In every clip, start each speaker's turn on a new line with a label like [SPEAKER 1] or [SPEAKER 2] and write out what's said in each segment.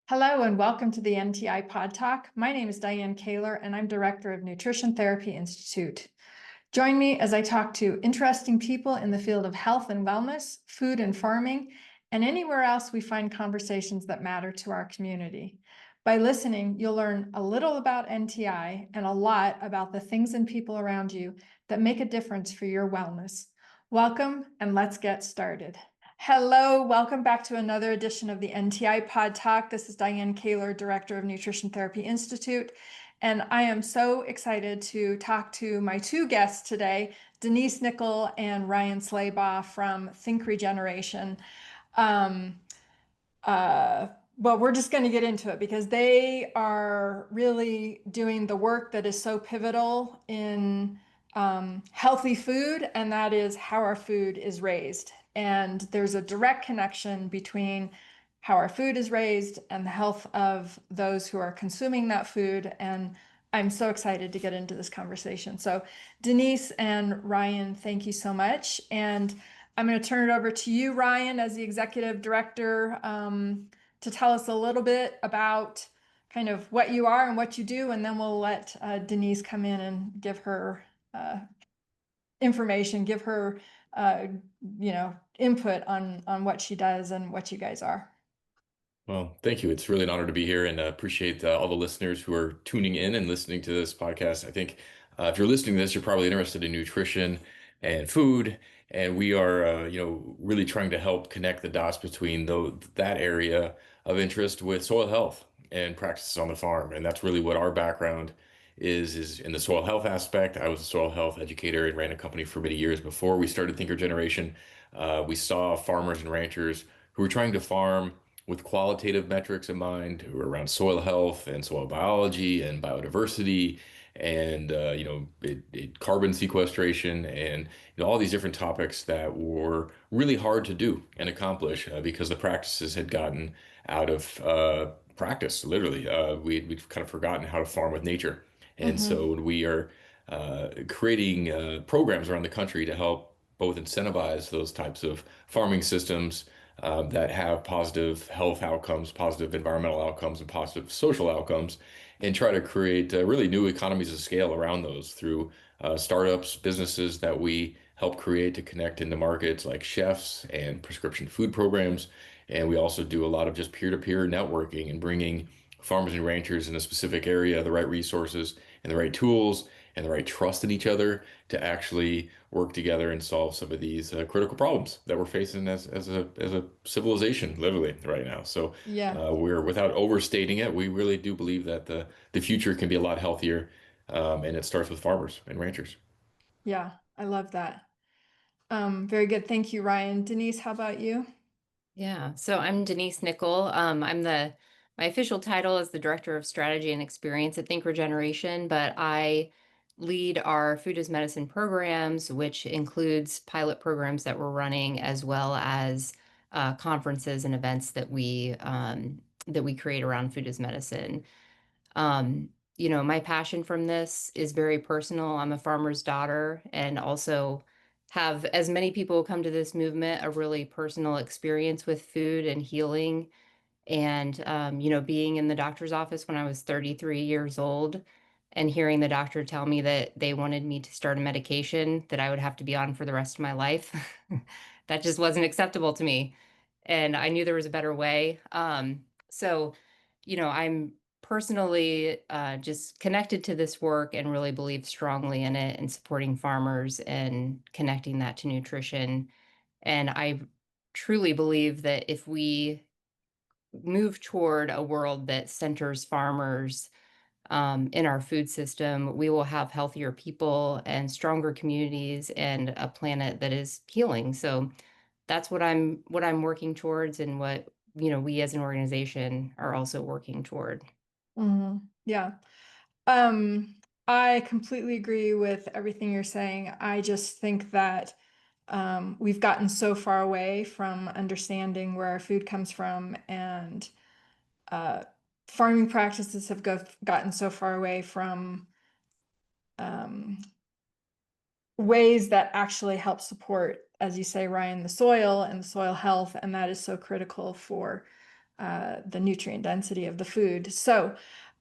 [SPEAKER 1] Hello and welcome to the NTI PodTalk. My name is Dianne Kaler and I'm Director of Nutrition Therapy Institute. Join me as I talk to interesting people in the field of health and wellness, food and farming, and anywhere else we find conversations that matter to our community. By listening, you'll learn a little about NTI and a lot about the things and people around you that make a difference for your wellness. Welcome and let's get started. Hello, welcome back to another edition of the NTI Pod Talk. This is Dianne Kaler, Director of Nutrition Therapy Institute, and I am so excited to talk to my two guests today, Denise Nickel and Ryan Slaybaugh from Think Regeneration. We're just going to get into it because they are really doing the work that is so pivotal in healthy food, and that is how our food is raised. And there's a direct connection between how our food is raised and the health of those who are consuming that food. And I'm so excited to get into this conversation. So Denise and Ryan, thank you so much. And I'm going to turn it over to you, Ryan, as the executive director, to tell us a little bit about kind of what you are and what you do. And then we'll let Denise come in and give her information, give her input on what she does and what you guys are.
[SPEAKER 2] Well, thank you. It's really an honor to be here and appreciate all the listeners who are tuning in and listening to this podcast. I think if you're listening to this, you're probably interested in nutrition and food. And we are, really trying to help connect the dots between that area of interest with soil health and practices on the farm. And that's really what our background is in the soil health aspect. I was a soil health educator and ran a company for many years before we started Think Regeneration. We saw farmers and ranchers who were trying to farm with qualitative metrics in mind, who are around soil health and soil biology and biodiversity and carbon sequestration and all these different topics that were really hard to do and accomplish because the practices had gotten out of practice. Literally, we've kind of forgotten how to farm with nature, and
[SPEAKER 1] Mm-hmm.
[SPEAKER 2] so we are creating programs around the country to help both incentivize those types of farming systems that have positive health outcomes, positive environmental outcomes, and positive social outcomes, and try to create really new economies of scale around those through startups, businesses that we help create to connect into markets like chefs and prescription food programs. And we also do a lot of just peer-to-peer networking and bringing farmers and ranchers in a specific area the right resources and the right tools and the right trust in each other to actually work together and solve some of these critical problems that we're facing as a civilization, literally right now. So
[SPEAKER 1] Yeah.
[SPEAKER 2] we're without overstating it, we really do believe that the future can be a lot healthier, and it starts with farmers and ranchers.
[SPEAKER 1] Yeah. I love that. Very good. Thank you, Ryan. Denise, how about you?
[SPEAKER 3] Yeah, so I'm Denise Nickel. My official title is the Director of Strategy and Experience at Think Regeneration, but I lead our food as medicine programs, which includes pilot programs that we're running, as well as conferences and events that we create around food as medicine. My passion from this is very personal. I'm a farmer's daughter and also have, as many people come to this movement, a really personal experience with food and healing. And, being in the doctor's office when I was 33 years old and hearing the doctor tell me that they wanted me to start a medication that I would have to be on for the rest of my life, that just wasn't acceptable to me. And I knew there was a better way. I'm personally just connected to this work and really believe strongly in it and supporting farmers and connecting that to nutrition. And I truly believe that if we move toward a world that centers farmers in our food system, we will have healthier people and stronger communities and a planet that is healing. So that's what I'm working towards and what, we as an organization are also working toward.
[SPEAKER 1] Yeah. Um, I completely agree with everything you're saying. I just think that we've gotten so far away from understanding where our food comes from, and uh, farming practices have gotten so far away from um, ways that actually help support, as you say, Ryan, the soil and the soil health, and that is so critical for the nutrient density of the food. So,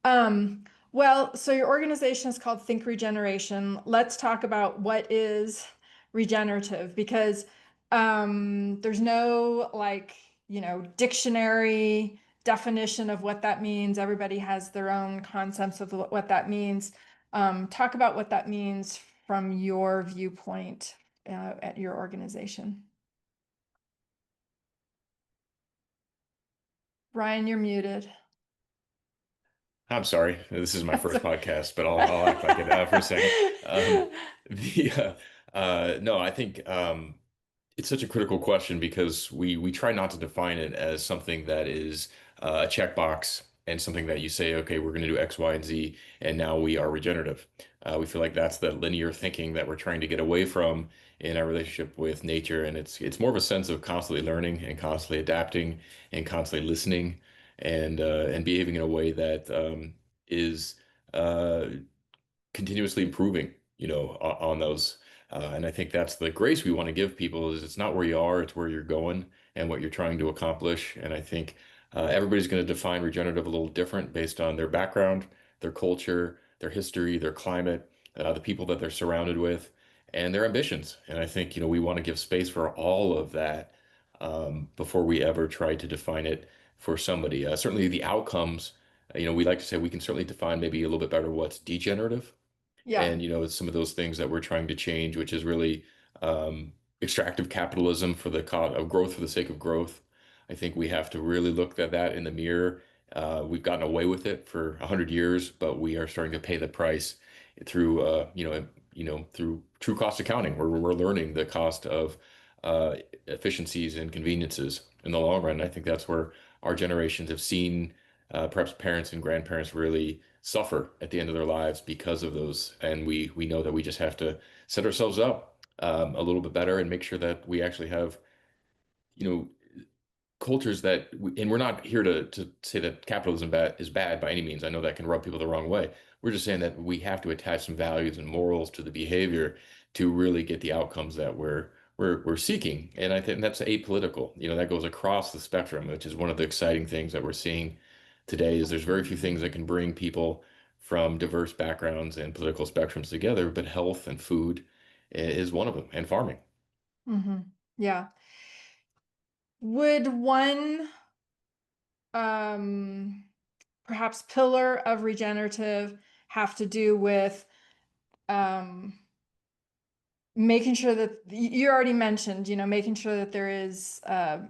[SPEAKER 1] so your organization is called Think Regeneration. Let's talk about what is regenerative, because there's no dictionary definition of what that means. Everybody has their own concepts of what that means. Talk about what that means from your viewpoint at your organization. Ryan, you're muted.
[SPEAKER 2] I'm sorry, this is my first podcast, but I'll act like it for a second. The No, I think it's such a critical question because we try not to define it as something that is a checkbox and something that you say, okay, we're going to do X, Y, and Z, and now we are regenerative. We feel like that's the linear thinking that we're trying to get away from in our relationship with nature, and it's more of a sense of constantly learning and constantly adapting and constantly listening and behaving in a way that is uh, continuously improving, on those. And I think that's the grace we want to give people is it's not where you are, it's where you're going and what you're trying to accomplish. And I think everybody's going to define regenerative a little different based on their background, their culture, their history, their climate, the people that they're surrounded with, and their ambitions. And I think, we want to give space for all of that before we ever try to define it for somebody. Certainly the outcomes, we like to say we can certainly define maybe a little bit better what's degenerative
[SPEAKER 1] Yeah.
[SPEAKER 2] and it's some of those things that we're trying to change, which is really extractive capitalism for the cost of growth for the sake of growth. I think we have to really look at that in the mirror. We've gotten away with it for 100 years, but we are starting to pay the price through through true cost accounting, where we're learning the cost of efficiencies and conveniences in the long run. I think that's where our generations have seen perhaps parents and grandparents really suffer at the end of their lives because of those. And we know that we just have to set ourselves up a little bit better and make sure that we actually have, cultures and we're not here to say that capitalism is bad by any means. I know that can rub people the wrong way. We're just saying that we have to attach some values and morals to the behavior to really get the outcomes that we're seeking. And I think that's apolitical. That goes across the spectrum, which is one of the exciting things that we're seeing today is there's very few things that can bring people from diverse backgrounds and political spectrums together, but health and food is one of them, and farming.
[SPEAKER 1] Mm-hmm. Yeah. Would one perhaps pillar of regenerative have to do with making sure that you already mentioned, making sure that there is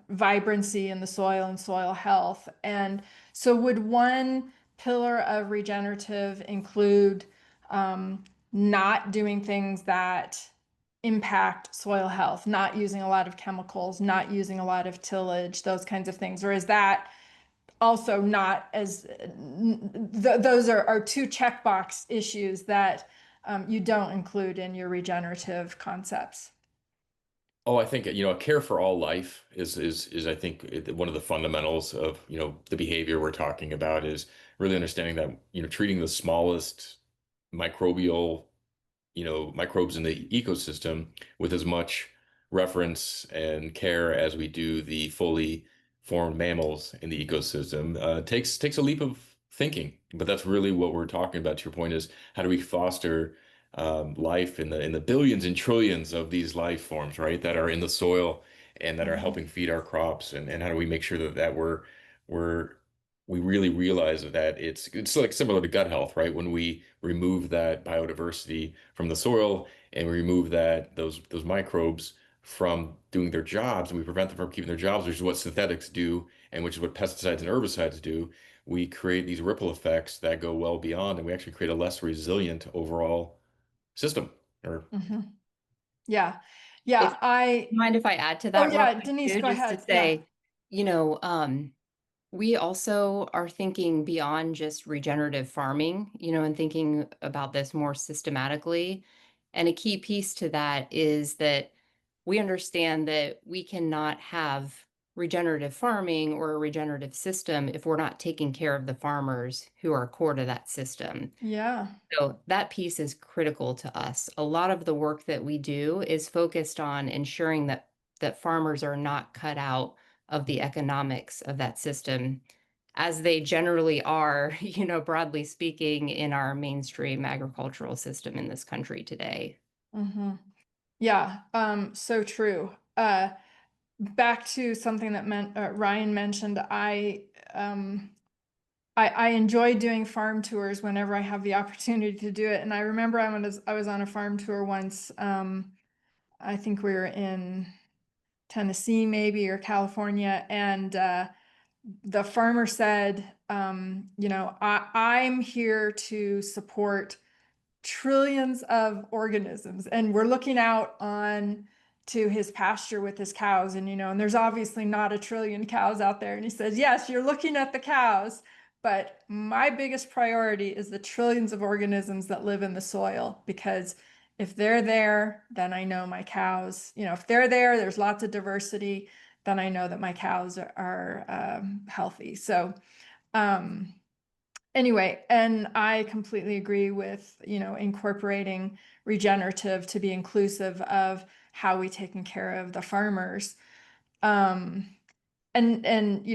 [SPEAKER 1] vibrancy in the soil and soil health. And so would one pillar of regenerative include not doing things that impact soil health, not using a lot of chemicals, not using a lot of tillage, those kinds of things? Or is that also not as those are two checkbox issues that you don't include in your regenerative concepts?
[SPEAKER 2] Oh, I think, a care for all life is I think one of the fundamentals of, the behavior we're talking about is really understanding that, treating the smallest microbial microbes in the ecosystem with as much reference and care as we do the fully formed mammals in the ecosystem takes a leap of thinking. But that's really what we're talking about. To your point is how do we foster life in the billions and trillions of these life forms, right, that are in the soil and that are
[SPEAKER 1] Mhm.
[SPEAKER 2] helping feed our crops, and how do we make sure that we're we really realize that it's like similar to gut health, right? When we remove that biodiversity from the soil and we remove those microbes from doing their jobs and we prevent them from keeping their jobs, which is what synthetics do and which is what pesticides and herbicides do, we create these ripple effects that go well beyond, and we actually create a less resilient overall system. Or
[SPEAKER 1] Mhm. Yeah.
[SPEAKER 3] If
[SPEAKER 1] Yeah.
[SPEAKER 3] mind if I add to
[SPEAKER 1] Oh
[SPEAKER 3] that real
[SPEAKER 1] yeah,
[SPEAKER 3] quick
[SPEAKER 1] Denise,
[SPEAKER 3] too,
[SPEAKER 1] go
[SPEAKER 3] just to
[SPEAKER 1] ahead. Yeah.
[SPEAKER 3] say, you know, we also are thinking beyond just regenerative farming, and thinking about this more systematically. And a key piece to that is that we understand that we cannot have regenerative farming or a regenerative system if we're not taking care of the farmers who are core to that system.
[SPEAKER 1] Yeah.
[SPEAKER 3] So that piece is critical to us. A lot of the work that we do is focused on ensuring that farmers are not cut out of the economics of that system, as they generally are, broadly speaking, in our mainstream agricultural system in this country today.
[SPEAKER 1] Mm-hmm. Yeah, so true. Back to something that Ryan mentioned, I enjoy doing farm tours whenever I have the opportunity to do it. And I remember I was on a farm tour once. I think we were in Tennessee maybe, or California, and the farmer said, I'm here to support trillions of organisms, and we're looking out on to his pasture with his cows, and there's obviously not a trillion cows out there, and he says, yes, you're looking at the cows, but my biggest priority is the trillions of organisms that live in the soil, because if they're there, then I know my cows, if they're there, there's lots of diversity, then I know that my cows are healthy. So anyway, and I completely agree with, incorporating regenerative to be inclusive of how we taking care of the farmers. And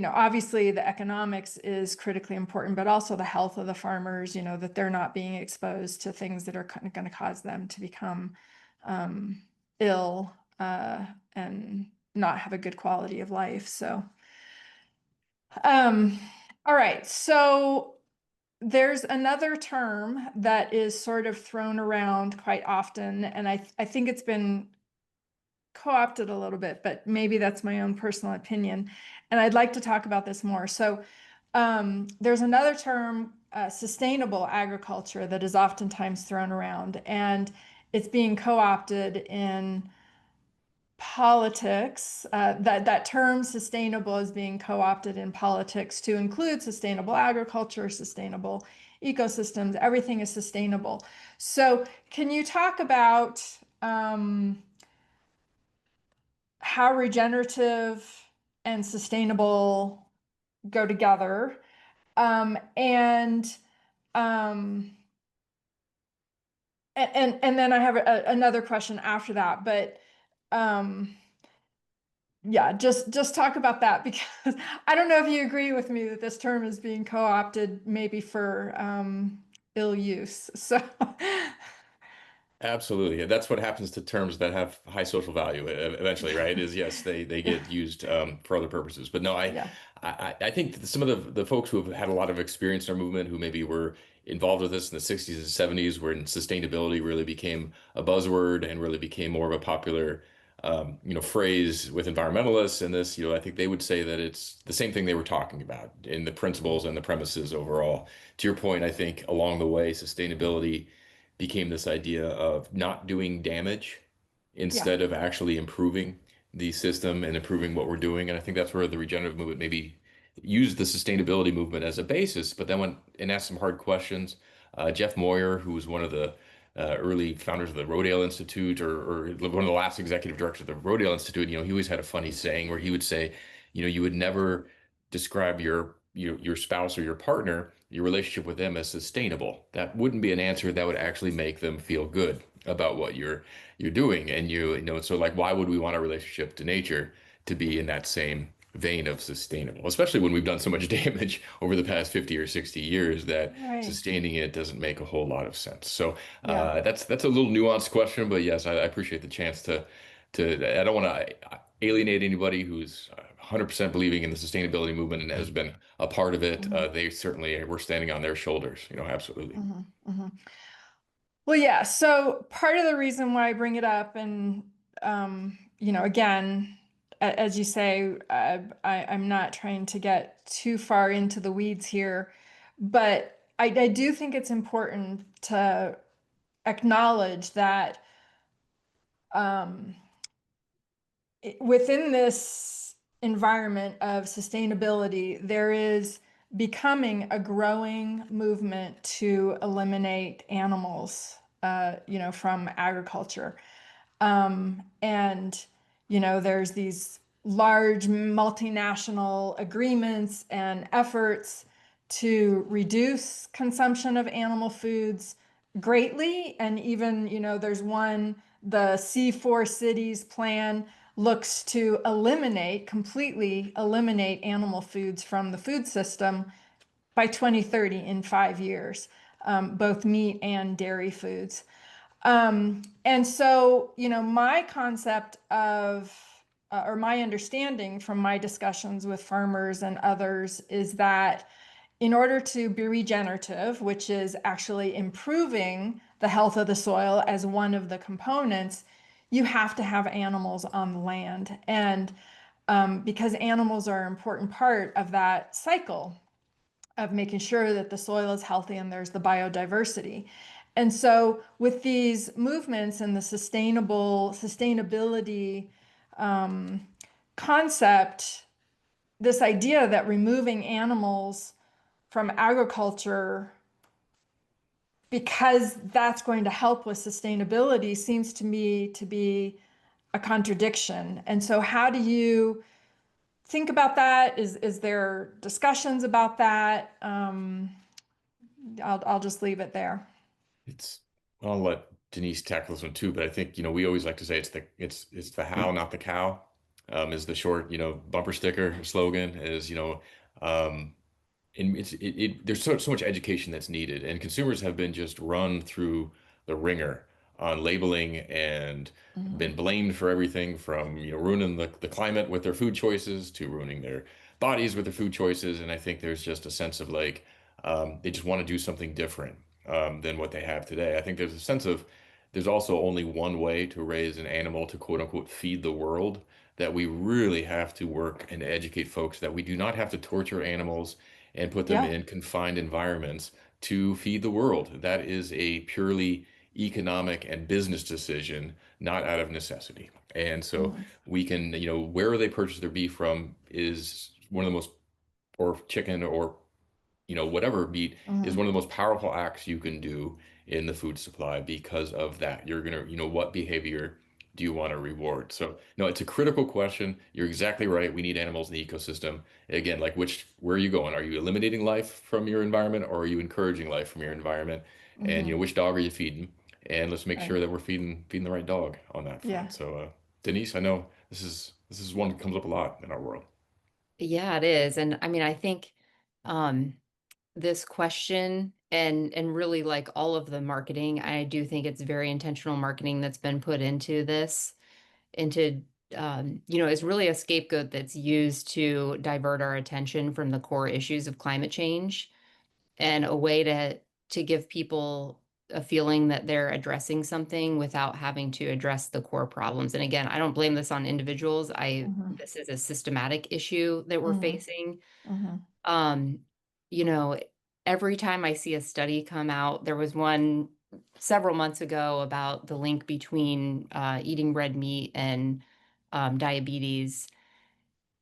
[SPEAKER 1] obviously the economics is critically important, but also the health of the farmers, that they're not being exposed to things that are going to cause them to become ill and not have a good quality of life. So, all right. So there's another term that is sort of thrown around quite often, and I think it's been co-opted a little bit, but maybe that's my own personal opinion. And I'd like to talk about this more. So there's another term, sustainable agriculture, that is oftentimes thrown around, and it's being co-opted in politics. That term sustainable is being co-opted in politics to include sustainable agriculture, sustainable ecosystems. Everything is sustainable. So can you talk about how regenerative and sustainable go together? And um, and then I have another question after that, but yeah, just talk about that, because I don't know if you agree with me that this term is being co-opted maybe for ill use. So
[SPEAKER 2] Absolutely. Yeah, that's what happens to terms that have high social value eventually, right? Is yes, they get used for other purposes. But no,
[SPEAKER 1] yeah,
[SPEAKER 2] I think that some of the folks who have had a lot of experience in our movement, who maybe were involved with this in the 60s and 70s, when sustainability really became a buzzword and really became more of a popular phrase with environmentalists and this, I think they would say that it's the same thing they were talking about in the principles and the premises overall. To your point, I think along the way, sustainability became this idea of not doing damage
[SPEAKER 1] yeah,
[SPEAKER 2] instead of actually improving the system and improving what we're doing. And I think that's where the regenerative movement maybe used the sustainability movement as a basis, but then went and asked some hard questions. Jeff Moyer, who was one of the early founders of the Rodale Institute, or one of the last executive directors of the Rodale Institute, he always had a funny saying where he would say, you would never describe your spouse or your partner, your relationship with them, as sustainable. That wouldn't be an answer that would actually make them feel good about what you're doing. And so like, why would we want our relationship to nature to be in that same vein of sustainable, especially when we've done so much damage over the past 50 or 60 years that
[SPEAKER 1] right,
[SPEAKER 2] sustaining it doesn't make a whole lot of sense. So
[SPEAKER 1] yeah,
[SPEAKER 2] that's a little nuanced question, but yes, I appreciate the chance to I don't want to alienate anybody who's 100% believing in the sustainability movement and has been a part of it.
[SPEAKER 1] hmm
[SPEAKER 2] They certainly were standing on their shoulders, absolutely.
[SPEAKER 1] hmm hmm Well, yeah. So part of the reason why I bring it up, and again, as you say, I'm not trying to get too far into the weeds here, but I do think it's important to acknowledge that um, within this environment of sustainability, there is becoming a growing movement to eliminate animals, from agriculture. And, there's these large multinational agreements and efforts to reduce consumption of animal foods greatly. And even, there's one, the C4 Cities plan, looks to completely eliminate animal foods from the food system by 2030 in 5 years, both meat and dairy foods. And so, my concept of, or my understanding from my discussions with farmers and others is that in order to be regenerative, which is actually improving the health of the soil as one of the components, you have to have animals on the land. And because animals are an important part of that cycle of making sure that the soil is healthy and there's the biodiversity. And so with these movements and the sustainability concept, this idea that removing animals from agriculture because that's going to help with sustainability seems to me to be a contradiction. And so how do you think about that? Is there discussions about that? I'll just leave it there.
[SPEAKER 2] It's I'll let Denise tackle this one too, but I think, we always like to say it's the how, not the cow, is the short, bumper sticker slogan is, and there's so much education that's needed, and consumers have been just run through the ringer on labeling and been
[SPEAKER 1] Mhm.
[SPEAKER 2] blamed for everything from ruining the climate with their food choices to ruining their bodies with their food choices. And I think there's just a sense of like they just want to do something different than what they have today. I think there's a sense of there's also only one way to raise an animal to quote unquote feed the world, that we really have to work and educate folks that we do not have to torture animals and put them
[SPEAKER 1] Yeah.
[SPEAKER 2] in confined environments to feed the world. That is a purely economic and business decision, not out of necessity. And so
[SPEAKER 1] Mhm.
[SPEAKER 2] we can, where they purchase their beef from is one of the most, or chicken, or whatever meat, is one
[SPEAKER 1] Mhm.
[SPEAKER 2] of the most powerful acts you can do in the food supply because of that. You're gonna, what behavior do you want to reward? So, no, it's a critical question. You're exactly right. We need animals in the ecosystem. Again, like where are you going? Are you eliminating life from your environment, or are you encouraging life from your environment? And
[SPEAKER 1] Mhm.
[SPEAKER 2] which dog are you feeding? And let's make
[SPEAKER 1] Right.
[SPEAKER 2] sure that we're feeding the right dog on that
[SPEAKER 1] Yeah.
[SPEAKER 2] front. So, Denise, I know this is one that comes up a lot in our world.
[SPEAKER 3] Yeah, it is. And I mean, I think um this question and really like all of the marketing, I do think it's very intentional marketing that's been put into this, into is really a scapegoat that's used to divert our attention from the core issues of climate change, and a way to give people a feeling that they're addressing something without having to address the core problems. And again, I don't blame this on individuals.
[SPEAKER 1] Mhm.
[SPEAKER 3] This is a systematic issue that we're
[SPEAKER 1] Mhm.
[SPEAKER 3] facing.
[SPEAKER 1] Mhm.
[SPEAKER 3] Um, you know, every time I see a study come out, there was one several months ago about the link between eating red meat and diabetes.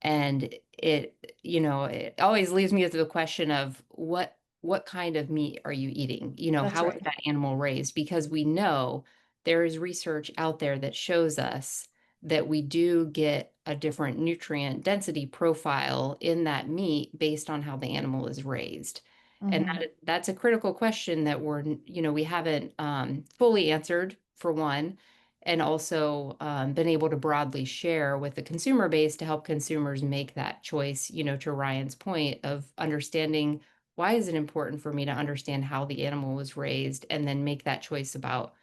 [SPEAKER 3] And it always leaves me with the question of what kind of meat are you eating?
[SPEAKER 1] That's
[SPEAKER 3] How is
[SPEAKER 1] right.
[SPEAKER 3] that animal raised? Because we know there is research out there that shows us that we do get a different nutrient density profile in that meat based on how the animal is raised. And
[SPEAKER 1] Mhm.
[SPEAKER 3] that's a critical question that we haven't fully answered, for one, and also been able to broadly share with the consumer base to help consumers make that choice, to Ryan's point of understanding, why is it important for me to understand how the animal was raised, and then make that choice about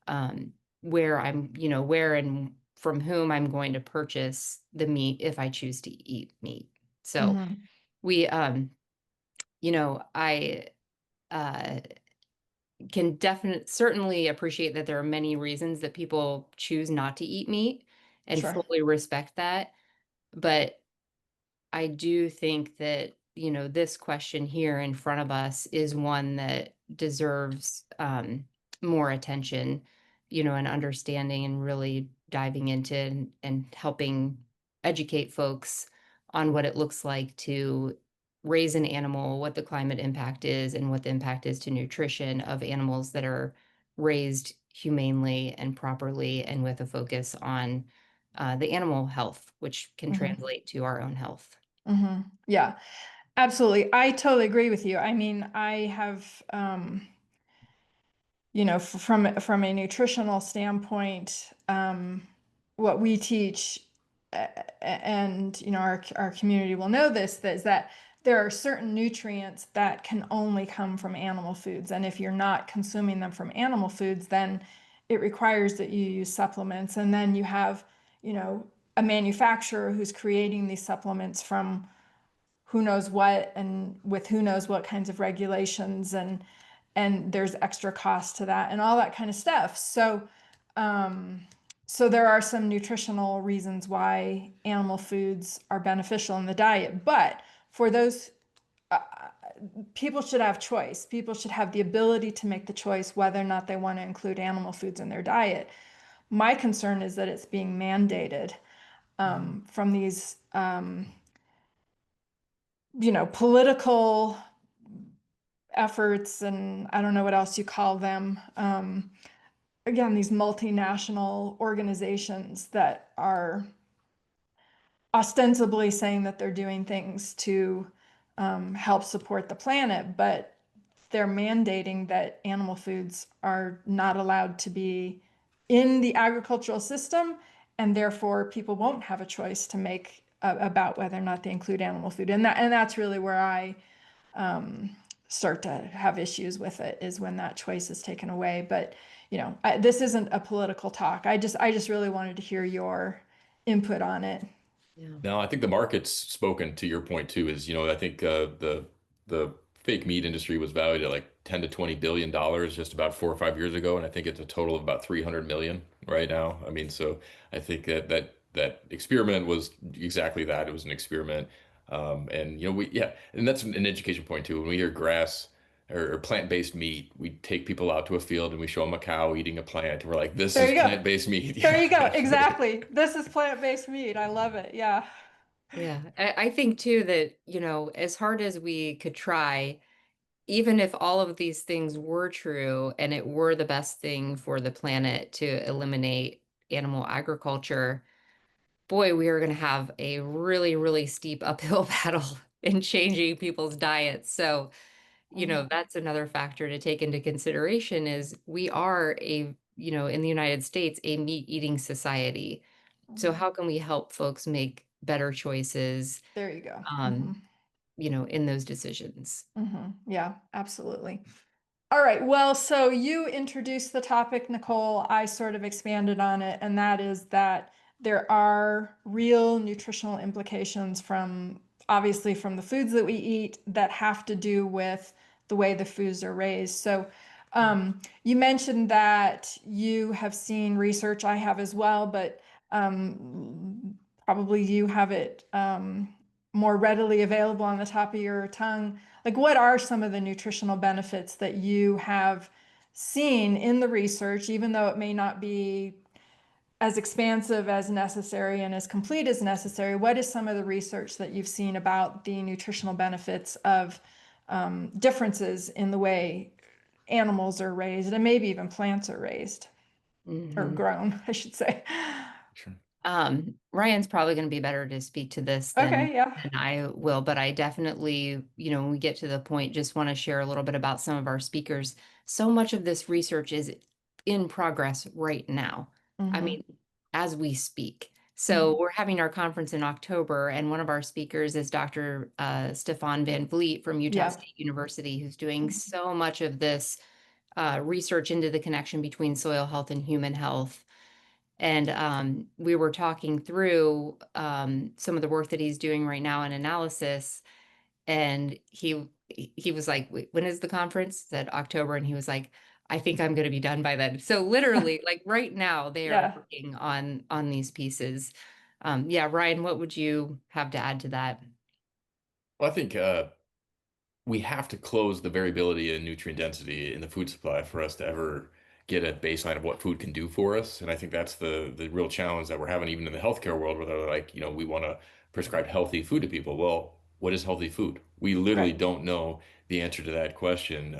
[SPEAKER 3] um, where and from whom I'm going to purchase the meat if I choose to eat meat. So
[SPEAKER 1] Mhm.
[SPEAKER 3] we, I uh, can certainly appreciate that there are many reasons that people choose not to eat meat, and
[SPEAKER 1] Sure.
[SPEAKER 3] fully respect that. But I do think that, this question here in front of us is one that deserves more attention, and understanding, and really diving into and helping educate folks on what it looks like to raise an animal, what the climate impact is, and what the impact is to nutrition of animals that are raised humanely and properly, and with a focus on the animal health, which can
[SPEAKER 1] Mhm.
[SPEAKER 3] translate to our own health.
[SPEAKER 1] Mhm. Yeah, absolutely. I totally agree with you. I mean, I have, from a nutritional standpoint, what we teach and our community will know this, that is that there are certain nutrients that can only come from animal foods. And if you're not consuming them from animal foods, then it requires that you use supplements. And then you have, a manufacturer who's creating these supplements from who knows what and with who knows what kinds of regulations, and there's extra cost to that and all that kind of stuff. So there are some nutritional reasons why animal foods are beneficial in the diet, but for those, people should have choice. People should have the ability to make the choice whether or not they want to include animal foods in their diet. My concern is that it's being mandated from these, political efforts, and I don't know what else you call them. Again, these multinational organizations that are ostensibly saying that they're doing things to help support the planet, but they're mandating that animal foods are not allowed to be in the agricultural system, and therefore people won't have a choice to make about whether or not they include animal food. And that's really where I start to have issues with it, is when that choice is taken away. But this isn't a political talk. I just really wanted to hear your input on it.
[SPEAKER 3] Yeah.
[SPEAKER 2] No, I think the market's spoken to your point too, is, I think the fake meat industry was valued at like 10 to 20 billion dollars just about 4 or 5 years ago, and I think it's a total of about 300 million right now. I mean, so I think that experiment was exactly that. It was an experiment. And and that's an education point too. When we hear grass or plant-based meat, we take people out to a field and we show them a cow eating a plant, and we're like, this
[SPEAKER 1] There
[SPEAKER 2] is
[SPEAKER 1] you go.
[SPEAKER 2] plant-based meat.
[SPEAKER 1] There
[SPEAKER 2] Yeah,
[SPEAKER 1] you go.
[SPEAKER 2] absolutely.
[SPEAKER 1] Exactly. This is plant-based meat. I love it. Yeah.
[SPEAKER 3] Yeah. I think too that, as hard as we could try, even if all of these things were true and it were the best thing for the planet to eliminate animal agriculture, boy, we are going to have a really, really steep uphill battle in changing people's diets. So,
[SPEAKER 1] Mhm.
[SPEAKER 3] that's another factor to take into consideration is we are in the United States, a meat eating society. So
[SPEAKER 1] Mhm.
[SPEAKER 3] how can we help folks make better choices,
[SPEAKER 1] There you go.
[SPEAKER 3] um, in those decisions?
[SPEAKER 1] Yeah, absolutely. All right. Well, so you introduced the topic, Nicole. I sort of expanded on it, and that is that there are real nutritional implications from, obviously, from the foods that we eat that have to do with the way the foods are raised. So, you mentioned that you have seen research. I have as well, but probably you have it more readily available on the top of your tongue. Like, what are some of the nutritional benefits that you have seen in the research, even though it may not be as expansive as necessary and as complete as necessary? What is some of the research that you've seen about the nutritional benefits of differences in the way animals are raised, and maybe even plants are raised or
[SPEAKER 3] Mhm.
[SPEAKER 1] grown, I should say?
[SPEAKER 2] Sure.
[SPEAKER 3] Ryan's probably going to be better to speak to this
[SPEAKER 1] Okay, yeah.
[SPEAKER 3] than I will, but I definitely, when we get to the point, just want to share a little bit about some of our speakers. So much of this research is in progress right now. I
[SPEAKER 1] Mm-hmm.
[SPEAKER 3] mean, as we speak.
[SPEAKER 1] Mm-hmm.
[SPEAKER 3] So we're having our conference in October, and one of our speakers is Dr. Stefan Van Vliet from Utah
[SPEAKER 1] Yeah.
[SPEAKER 3] State University, who's doing so much of this research into the connection between soil health and human health. And we were talking through some of the work that he's doing right now in analysis. And he was like, "Wait, when is the conference?" I said October, and he was like, "I think I'm going to be done by then." So literally, like right now, they are
[SPEAKER 1] Yeah.
[SPEAKER 3] working on these pieces. Yeah, Ryan, what would you have to add to that?
[SPEAKER 2] Well, I think we have to close the variability in nutrient density in the food supply for us to ever get a baseline of what food can do for us. And I think that's the real challenge that we're having even in the healthcare world, where they're like, we want to prescribe healthy food to people. Well, what is healthy food? We literally
[SPEAKER 1] Right.
[SPEAKER 2] don't know the answer to that question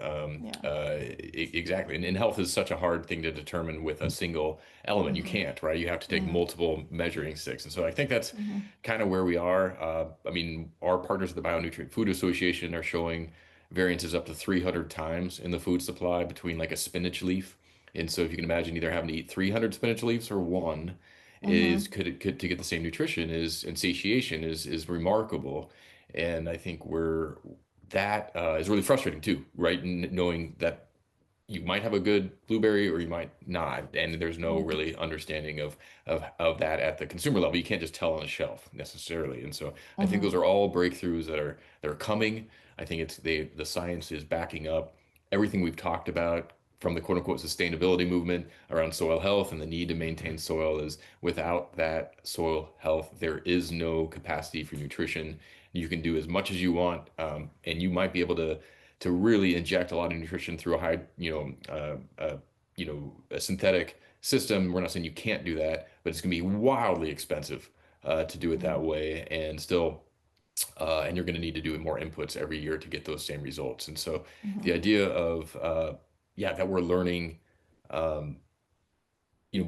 [SPEAKER 1] Yeah.
[SPEAKER 2] exactly. And health is such a hard thing to determine with a single element. You
[SPEAKER 1] Mm-hmm.
[SPEAKER 2] can't, right? You have to take
[SPEAKER 1] Mm-hmm.
[SPEAKER 2] multiple measuring sticks. And so I think that's
[SPEAKER 1] Mm-hmm.
[SPEAKER 2] kind of where we are. I mean, our partners at the Bionutrient Food Association are showing variances up to 300 times in the food supply between like a spinach leaf. And so if you can imagine either having to eat 300 spinach leaves or one, is could to get the same nutrition is and satiation is remarkable. And I think that is really frustrating too, right? Knowing that you might have a good blueberry or you might not, and there's no
[SPEAKER 1] Mhm.
[SPEAKER 2] really understanding of that at the consumer level. You can't just tell on the shelf necessarily. And so I think those
[SPEAKER 1] Mhm.
[SPEAKER 2] are all breakthroughs that are coming. I think the science is backing up everything we've talked about from the quote unquote sustainability movement around soil health and the need to maintain soil. Is without that soil health, there is no capacity for nutrition. You can do as much as you want, and you might be able to really inject a lot of nutrition through a high, a synthetic system. We're not saying you can't do that, but it's going to be wildly expensive to do it that
[SPEAKER 1] Mhm.
[SPEAKER 2] way, and still, and you're going to need to do more inputs every year to get those same results. And so, the
[SPEAKER 1] Mhm.
[SPEAKER 2] idea of, yeah, that we're learning. Um,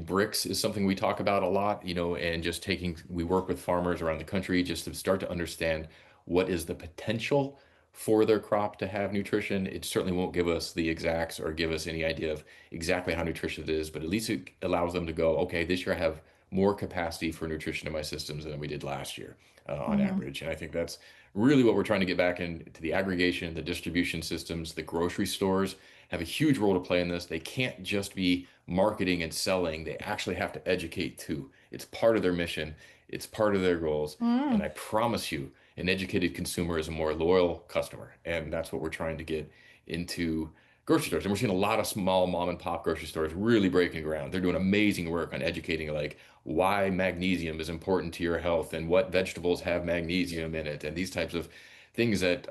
[SPEAKER 2] bricks is something we talk about a lot, and just we work with farmers around the country just to start to understand what is the potential for their crop to have nutrition. It certainly won't give us the exacts or give us any idea of exactly how nutritious it is, but at least it allows them to go, okay, this year I have more capacity for nutrition in my systems than we did last year, on
[SPEAKER 1] Mhm.
[SPEAKER 2] average. And I think that's really what we're trying to get back into the aggregation, the distribution systems, the grocery stores have a huge role to play in this. They can't just be marketing and selling. They actually have to educate too. It's part of their mission, it's part of their goals. And
[SPEAKER 1] Mhm.
[SPEAKER 2] I promise you, an educated consumer is a more loyal customer. And that's what we're trying to get into grocery stores. And we're seeing a lot of small mom and pop grocery stores really breaking ground. They're doing amazing work on educating, like why magnesium is important to your health and what vegetables have magnesium in it and these types of things that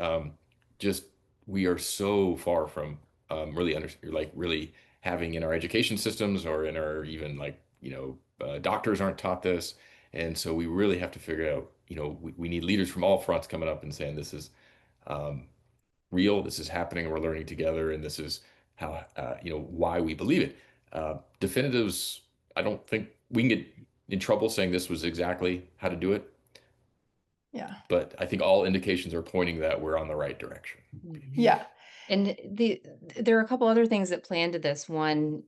[SPEAKER 2] just we are so far from really having in our education systems or in our even doctors aren't taught this. And so we really have to figure out, we need leaders from all fronts coming up and saying this is um, real, this is happening, we're learning together, and this is how, why we believe it. Definitives, I don't think we can get in trouble saying this was exactly how to do it,
[SPEAKER 1] Yeah.
[SPEAKER 2] but I think all indications are pointing that we're on the right direction.
[SPEAKER 3] Mhm.
[SPEAKER 1] Yeah.
[SPEAKER 3] And there are a couple other things that play into this. One,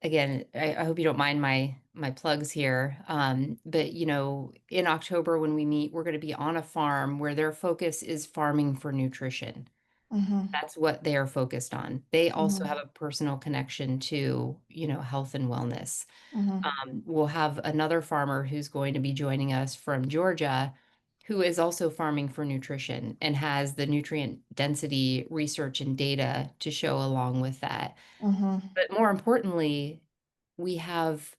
[SPEAKER 3] again, I hope you don't mind my plugs here. But in October when we meet, we're going to be on a farm where their focus is farming for nutrition.
[SPEAKER 1] Mhm.
[SPEAKER 3] That's what they are focused on. They also
[SPEAKER 1] Mhm.
[SPEAKER 3] have a personal connection to, health and wellness.
[SPEAKER 1] Mhm.
[SPEAKER 3] We'll have another farmer who's going to be joining us from Georgia, who is also farming for nutrition and has the nutrient density research and data to show along with that.
[SPEAKER 1] Mhm.
[SPEAKER 3] But more importantly, we have,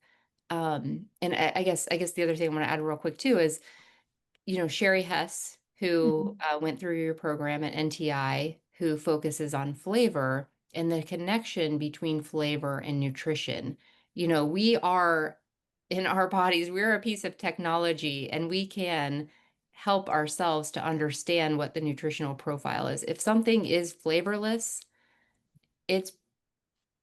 [SPEAKER 3] and I guess the other thing I want to add real quick too is, Sherry Hess, who
[SPEAKER 1] Mhm.
[SPEAKER 3] went through your program at NTI, who focuses on flavor and the connection between flavor and nutrition. We are in our bodies, we're a piece of technology and we can help ourselves to understand what the nutritional profile is. If something is flavorless, it's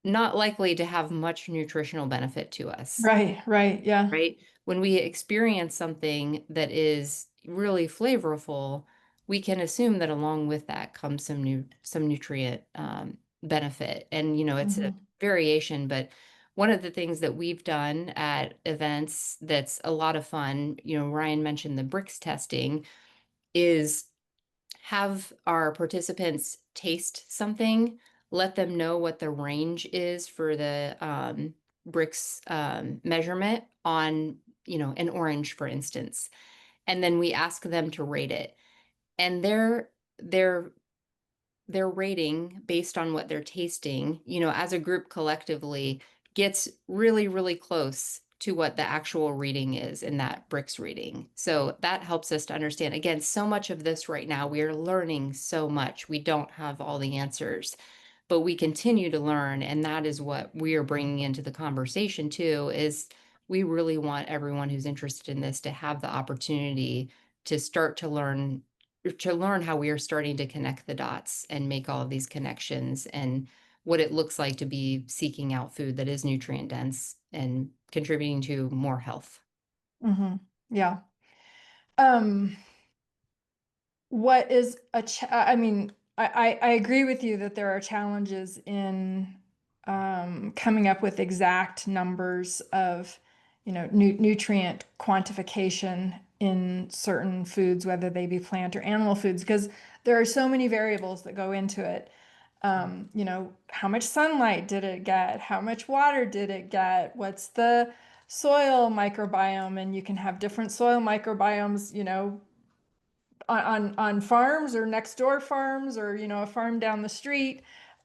[SPEAKER 3] not likely to have much nutritional benefit to us.
[SPEAKER 1] Right. Right. Yeah.
[SPEAKER 3] Right? When we experience something that is really flavorful, we can assume that along with that comes some nutrient benefit. And it's a
[SPEAKER 1] Mhm.
[SPEAKER 3] variation, but one of the things that we've done at events that's a lot of fun, Ryan mentioned the bricks testing, is have our participants taste something, let them know what the range is for the bricks measurement on, an orange, for instance. And then we ask them to rate it. And their their rating based on what they're tasting, as a group collectively gets really, really close to what the actual reading is in that bricks reading. So that helps us to understand. Again, so much of this right now, we are learning so much. We don't have all the answers, but we continue to learn. And that is what we are bringing into the conversation too, is we really want everyone who's interested in this to have the opportunity to start to learn how we are starting to connect the dots and make all of these connections and what it looks like to be seeking out food that is nutrient dense and contributing to more health.
[SPEAKER 1] Mhm. Yeah. Um, what is I mean, I agree with you that there are challenges in coming up with exact numbers of nutrient quantification in certain foods, whether they be plant or animal foods, because there are so many variables that go into it. How much sunlight did it get? How much water did it get? What's the soil microbiome? And you can have different soil microbiomes, on farms or next door farms, or a farm down the street.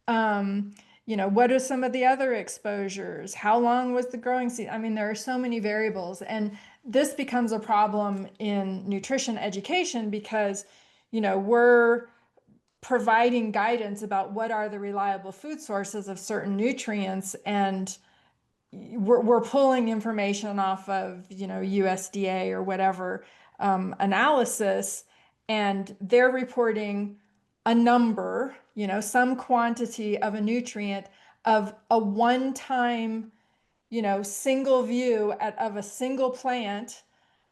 [SPEAKER 1] What are some of the other exposures? How long was the growing season? I mean, there are so many variables, and this becomes a problem in nutrition education because we're providing guidance about what are the reliable food sources of certain nutrients, and we're pulling information off of USDA or whatever analysis, and they're reporting a number, some quantity of a nutrient of a one-time, single view of a single plant,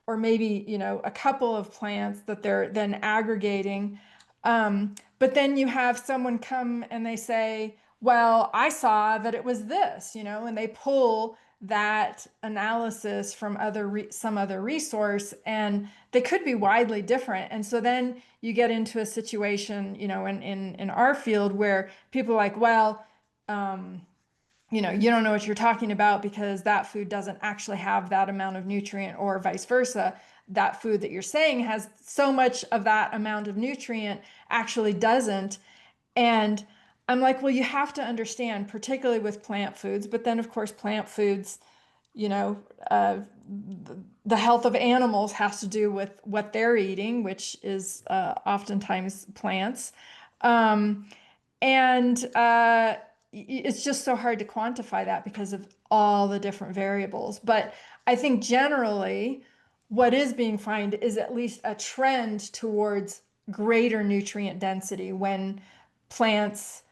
[SPEAKER 1] or maybe a couple of plants that they're then aggregating. But then you have someone come and they say, well, I saw that it was this, and they pull that analysis from some other resource, and they could be widely different. And so then you get into a situation, in our field where people are like, well, you don't know what you're talking about because that food doesn't actually have that amount of nutrient, or vice versa. That food that you're saying has so much of that amount of nutrient actually doesn't. And I'm like, well, you have to understand, particularly with plant foods, but then of course, plant foods, the health of animals has to do with what they're eating, which is oftentimes plants. And it's just so hard to quantify that because of all the different variables. But I think generally what is being found is at least a trend towards greater nutrient density when plants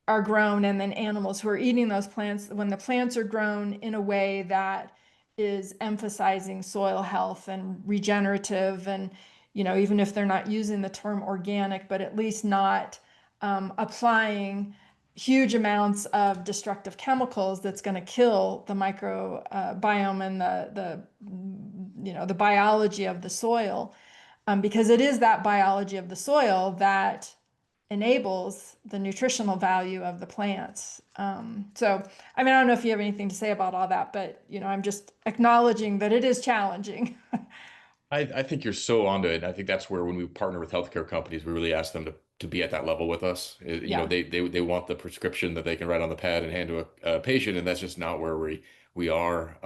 [SPEAKER 1] are grown, and then animals who are eating those plants, when the plants are grown in a way that is emphasizing soil health and regenerative, and even if they're not using the term organic, but at least not applying huge amounts of destructive chemicals that's going to kill the microbiome and the biology of the soil, because it is that biology of the soil that enables the nutritional value of the plants. So, I mean, I don't know if you have anything to say about all that, but I'm just acknowledging that it is challenging.
[SPEAKER 2] I think you're so onto it. I think that's where when we partner with healthcare companies, we really ask them to be at that level with us.
[SPEAKER 1] Yeah.
[SPEAKER 2] They want the prescription that they can write on the pad and hand to a patient, and that's just not where we are.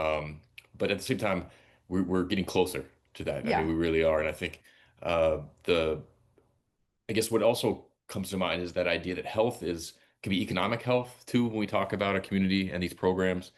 [SPEAKER 2] But at the same time, we're getting closer to that. I
[SPEAKER 1] Yeah.
[SPEAKER 2] mean, we really are. And I think the I guess what also comes to mind is that idea that health can be economic health too. When we talk about a community and these programs,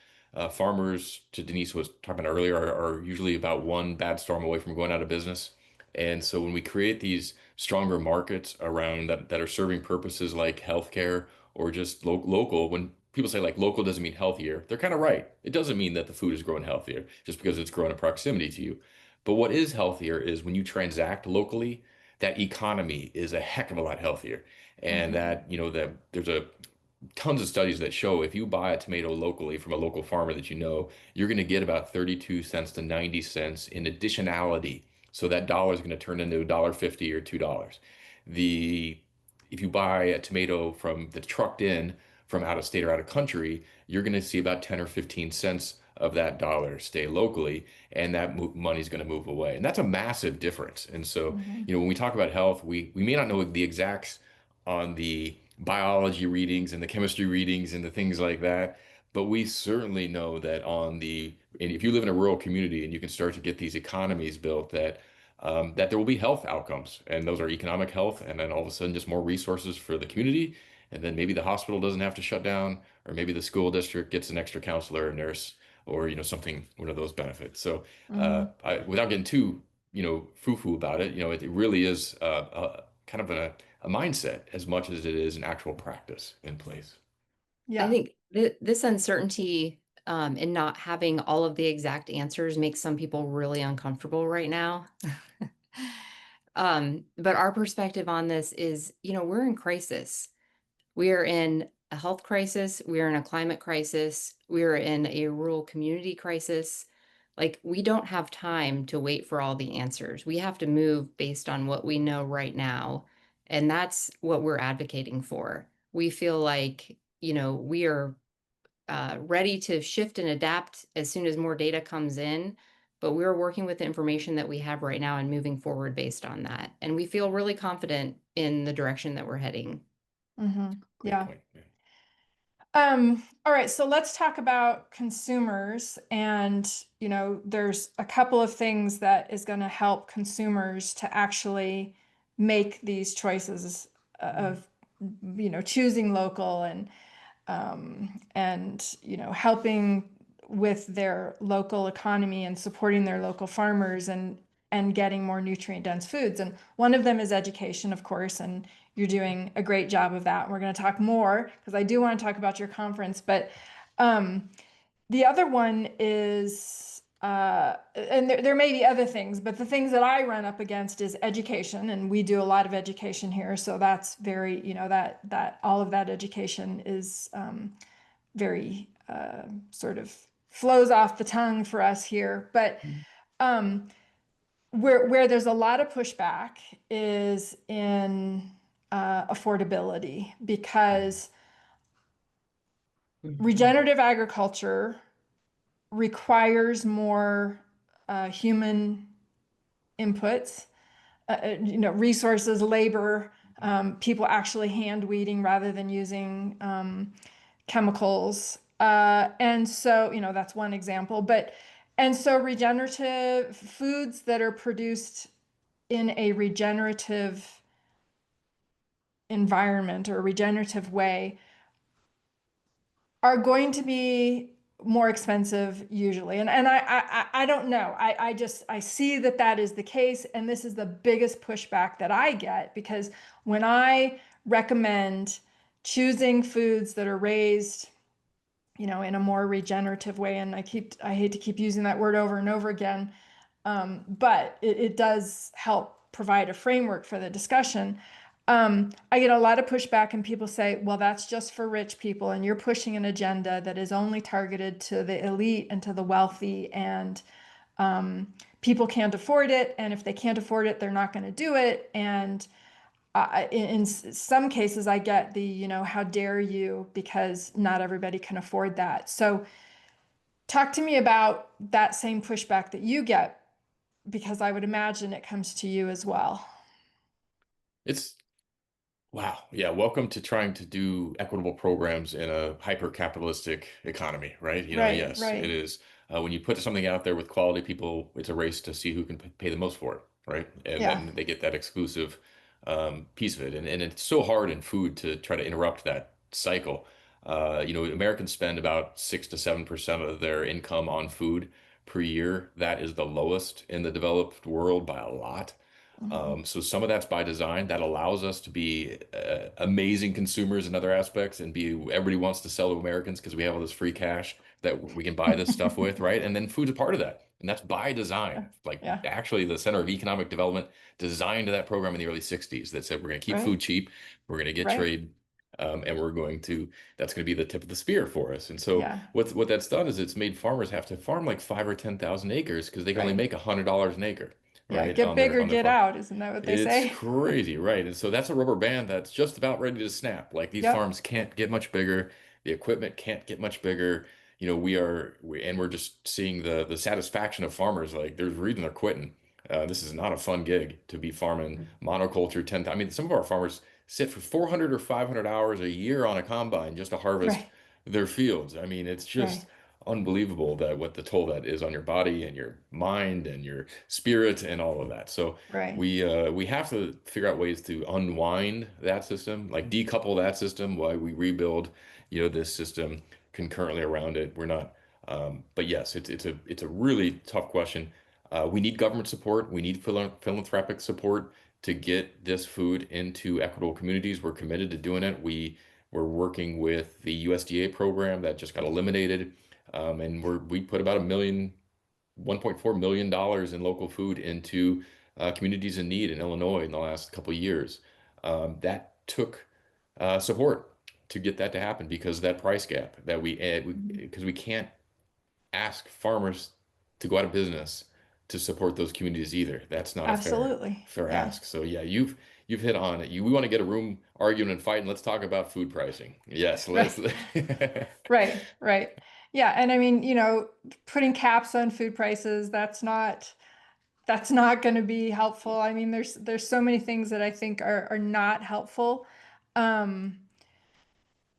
[SPEAKER 2] farmers, to Denise was talking about earlier, are usually about one bad storm away from going out of business. And so when we create these stronger markets around that are serving purposes like healthcare or just local, when people say like local doesn't mean healthier, they're kind of right. It doesn't mean that the food is growing healthier just because it's growing in proximity to you. But what is healthier is when you transact locally, that economy is a heck of a lot healthier. And
[SPEAKER 1] Mhm.
[SPEAKER 2] that, that there's a tons of studies that show if you buy a tomato locally from a local farmer that you're going to get about 32 cents to 90 cents in additionality. So that dollar is going to turn into $1.50 or $2. The If you buy a tomato that's trucked in from out of state or out of country, you're going to see about 10 or 15 cents of that dollar stay locally, and that money is going to move away. And that's a massive difference. And so,
[SPEAKER 1] Mhm.
[SPEAKER 2] when we talk about health, we may not know the exacts on the biology readings and the chemistry readings and the things like that, but we certainly know that and if you live in a rural community and you can start to get these economies built, that there will be health outcomes, and those are economic health, and then all of a sudden just more resources for the community, and then maybe the hospital doesn't have to shut down, or maybe the school district gets an extra counselor or nurse, or something, one of those benefits. So
[SPEAKER 1] Mhm.
[SPEAKER 2] without getting too foo-foo about it, it really is kind of a mindset as much as it is an actual practice in place.
[SPEAKER 3] I
[SPEAKER 1] Yeah.
[SPEAKER 3] think this uncertainty in not having all of the exact answers makes some people really uncomfortable right now. But our perspective on this is, we're in crisis. We are in a health crisis, we are in a climate crisis, we are in a rural community crisis. Like, we don't have time to wait for all the answers. We have to move based on what we know right now. And that's what we're advocating for. We feel like, we are ready to shift and adapt as soon as more data comes in. But we're working with the information that we have right now and moving forward based on that. And we feel really confident in the direction that we're heading.
[SPEAKER 2] Great
[SPEAKER 1] Yeah.
[SPEAKER 2] point. Yeah.
[SPEAKER 1] All right, so let's talk about consumers. And, there's a couple of things that is going to help consumers to actually make these choices of, choosing local and helping with their local economy and supporting their local farmers and getting more nutrient dense foods. And one of them is education, of course, and you're doing a great job of that. We're going to talk more because I do want to talk about your conference, but the other one is and there may be other things, but the things that I run up against is education, and we do a lot of education here. So that's very, that all of that education is very sort of flows off the tongue for us here. But um, where there's a lot of pushback is in affordability, because
[SPEAKER 3] Mhm.
[SPEAKER 1] regenerative agriculture requires more human inputs, resources, labor, people actually hand weeding rather than using chemicals. And so, that's one example. And so regenerative foods that are produced in a regenerative environment or regenerative way are going to be more expensive usually. And I don't know. I see that is the case. And this is the biggest pushback that I get, because when I recommend choosing foods that are raised, in a more regenerative way, and I hate to keep using that word over and over again, but it does help provide a framework for the discussion. I get a lot of pushback, and people say, well, that's just for rich people, and you're pushing an agenda that is only targeted to the elite and to the wealthy, and people can't afford it. And if they can't afford it, they're not going to do it. And in some cases, I get the, how dare you, because not everybody can afford that. So talk to me about that same pushback that you get, because I would imagine it comes to you as well.
[SPEAKER 2] It's Wow. Yeah. Welcome to trying to do equitable programs in a hyper-capitalistic economy, right?
[SPEAKER 1] Right,
[SPEAKER 2] Yes, it
[SPEAKER 1] right.
[SPEAKER 2] is. When you put something out there with quality, people, it's a race to see who can pay the most for it, right? And
[SPEAKER 1] Yeah,
[SPEAKER 2] then they get that exclusive piece of it. And it's so hard in food to try to interrupt that cycle. Americans spend about 6 to 7% of their income on food per year. That is the lowest in the developed world by a lot.
[SPEAKER 1] mhm.
[SPEAKER 2] So some of that's by design that allows us to be amazing consumers in other aspects and be everybody wants to sell to Americans because we have all this free cash that we can buy this stuff with, right? And then food's a part of that. And that's by design. Like
[SPEAKER 1] Yeah,
[SPEAKER 2] actually the Center of Economic Development designed that program in the early 60s that said we're going to keep
[SPEAKER 1] right,
[SPEAKER 2] food cheap, we're going to get
[SPEAKER 1] right.
[SPEAKER 2] trade, and that's going to be the tip of the spear for us. And so
[SPEAKER 1] Yeah,
[SPEAKER 2] what that's done is it's made farmers have to farm like 5 or 10,000 acres because they can only
[SPEAKER 1] right.
[SPEAKER 2] make $100 an acre,
[SPEAKER 1] Yeah,
[SPEAKER 2] right?
[SPEAKER 1] get
[SPEAKER 2] On
[SPEAKER 1] big or
[SPEAKER 2] their
[SPEAKER 1] get
[SPEAKER 2] farm.
[SPEAKER 1] out. Isn't that what they
[SPEAKER 2] It's
[SPEAKER 1] say?
[SPEAKER 2] crazy, right? And so that's a rubber band that's just about ready to snap. Like these
[SPEAKER 1] Yep,
[SPEAKER 2] farms can't get much bigger. The equipment can't get much bigger. And we're just seeing the satisfaction of farmers. Like there's a reason they're quitting. This is not a fun gig to be farming monoculture 10 times. I mean, some of our farmers sit for 400 or 500 hours a year on a combine just to harvest
[SPEAKER 1] right,
[SPEAKER 2] their fields. I mean, it's
[SPEAKER 1] right,
[SPEAKER 2] just unbelievable that what the toll that is on your body and your mind and your spirit and all of that. So
[SPEAKER 1] right.
[SPEAKER 2] we have to figure out ways to unwind that system, like decouple that system while we rebuild, this system concurrently around it. We're not, but yes, it's a really tough question. We need government support. We need philanthropic support to get this food into equitable communities. We're committed to doing it. We're working with the USDA program that just got eliminated, and we put about $1.4 million in local food into communities in need in Illinois in the last couple of years. That took support to get that to happen because of that price gap that
[SPEAKER 1] Mhm.
[SPEAKER 2] because we can't ask farmers to go out of business to support those communities either. That's not a
[SPEAKER 1] Absolutely.
[SPEAKER 2] fair
[SPEAKER 1] Yeah.
[SPEAKER 2] ask. So yeah, you've hit on it. We want to get a room arguing and fighting. Let's talk about food pricing. Yes, let's.
[SPEAKER 1] Right. Right. Right. Yeah. And I mean, putting caps on food prices, that's not going to be helpful. I mean, there's so many things that I think are not helpful. Um,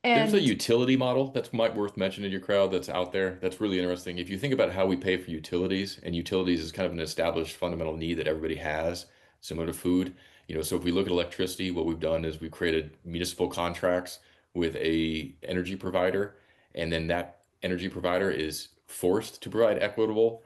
[SPEAKER 2] There's a
[SPEAKER 1] and
[SPEAKER 2] utility model that's might worth mentioning to your crowd that's out there. That's really interesting. If you think about how we pay for utilities, and utilities is kind of an established fundamental need that everybody has, similar to food. So if we look at electricity, what we've done is we've created municipal contracts with a energy provider, and then that energy provider is forced to provide equitable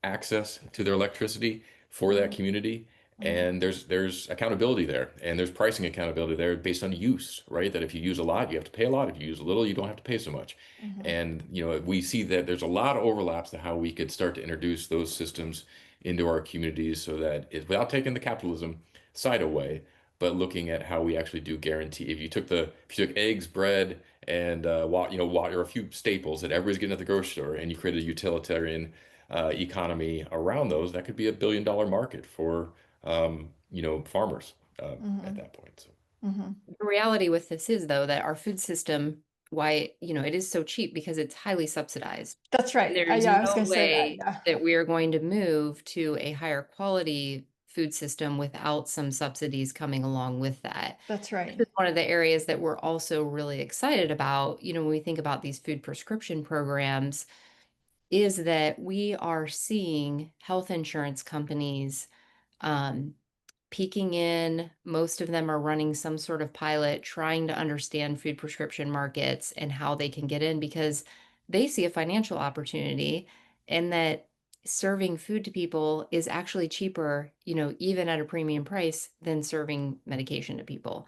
[SPEAKER 2] access to their electricity for that
[SPEAKER 1] Mhm,
[SPEAKER 2] community.
[SPEAKER 1] mhm,
[SPEAKER 2] And there's accountability there, and there's pricing accountability there based on use, right? That if you use a lot, you have to pay a lot. If you use a little, you don't have to pay so much.
[SPEAKER 1] mhm,
[SPEAKER 2] And we see that there's a lot of overlaps to how we could start to introduce those systems into our communities so that without taking the capitalism side away, but looking at how we actually do guarantee. If you took eggs, bread, and water, or a few staples that everybody's getting at the grocery store, and you created a utilitarian economy around those, that could be $1 billion market for farmers at
[SPEAKER 1] mhm,
[SPEAKER 2] that point. So
[SPEAKER 1] mhm.
[SPEAKER 3] The reality with this is, though, that our food system, why, it is so cheap because it's highly subsidized.
[SPEAKER 1] That's right.
[SPEAKER 3] There's
[SPEAKER 1] Yeah, I was
[SPEAKER 3] no
[SPEAKER 1] going to say that.
[SPEAKER 3] way
[SPEAKER 1] Yeah,
[SPEAKER 3] that we are going to move to a higher quality food system without some subsidies coming along with that.
[SPEAKER 1] that's
[SPEAKER 3] This
[SPEAKER 1] right.
[SPEAKER 3] is one of the areas that we're also really excited about, when we think about these food prescription programs, is that we are seeing health insurance companies um, peeking in. Most of them are running some sort of pilot, trying to understand food prescription markets and how they can get in because they see a financial opportunity and that serving food to people is actually cheaper, even at a premium price than serving medication to people.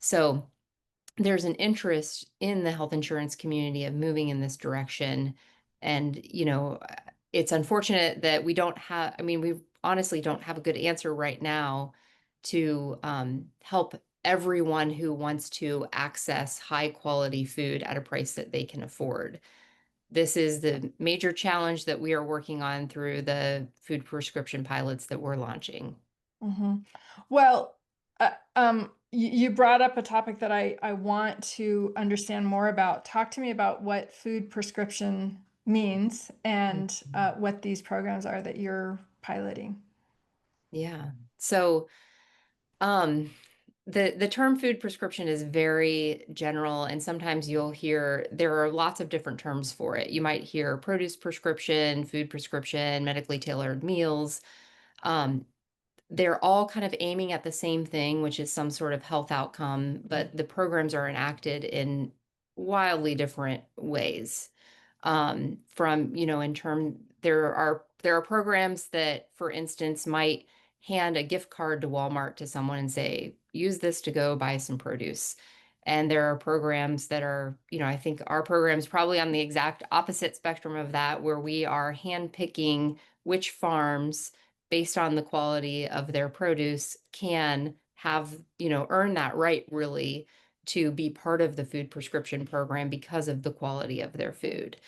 [SPEAKER 3] So there's an interest in the health insurance community of moving in this direction. And, it's unfortunate that we honestly don't have a good answer right now to help everyone who wants to access high quality food at a price that they can afford. This is the major challenge that we are working on through the food prescription pilots that we're launching.
[SPEAKER 1] Mhm. Well, you brought up a topic that I want to understand more about. Talk to me about what food prescription means and what these programs are that you're piloting.
[SPEAKER 3] Yeah. So, um, the term food prescription is very general, and sometimes you'll hear there are lots of different terms for it. You might hear produce prescription, food prescription, medically tailored meals. Um, they're all kind of aiming at the same thing, which is some sort of health outcome, but the programs are enacted in wildly different ways. From, in term, there are programs that, for instance, might hand a gift card to Walmart to someone and say, use this to go buy some produce. And there are programs that are, I think our program is probably on the exact opposite spectrum of that, where we are handpicking which farms, based on the quality of their produce, can have, earn that right really to be part of the food prescription program because of the quality of their food.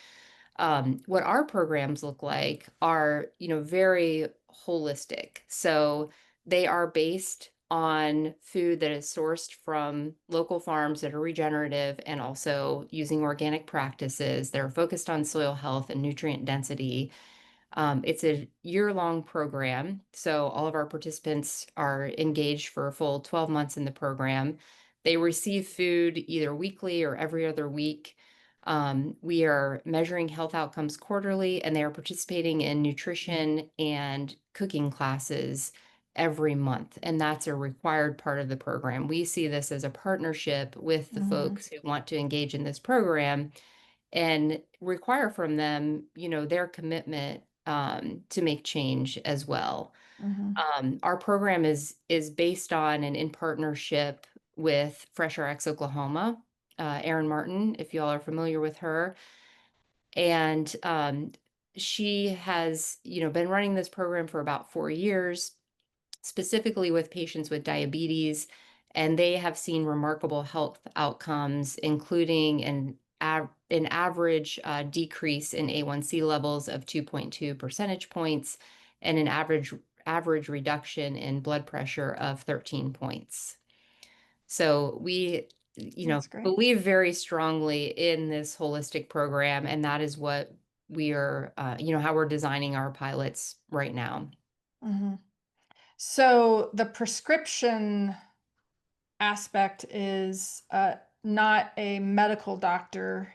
[SPEAKER 3] What our programs look like are, very holistic. So they are based on food that is sourced from local farms that are regenerative and also using organic practices. They're focused on soil health and nutrient density. It's a year-long program, so all of our participants are engaged for a full 12 months in the program. They receive food either weekly or every other week. We are measuring health outcomes quarterly, and they are participating in nutrition and cooking classes every month, and that's a required part of the program. We see this as a partnership with the
[SPEAKER 1] Mhm,
[SPEAKER 3] folks who want to engage in this program and require from them, their commitment to make change as well.
[SPEAKER 1] mhm,
[SPEAKER 3] Our program is based on and in partnership with Fresh RX Oklahoma, Erin Martin, if you all are familiar with her, and she has, been running this program for about 4 years, specifically with patients with diabetes and they have seen remarkable health outcomes, including an average decrease in A1C levels of 2.2 percentage points and an average reduction in blood pressure of 13 points. So we,
[SPEAKER 1] That's great.
[SPEAKER 3] believe very strongly in this holistic program, and that is what we are, how we're designing our pilots right now.
[SPEAKER 1] Mhm. So the prescription aspect is not a medical doctor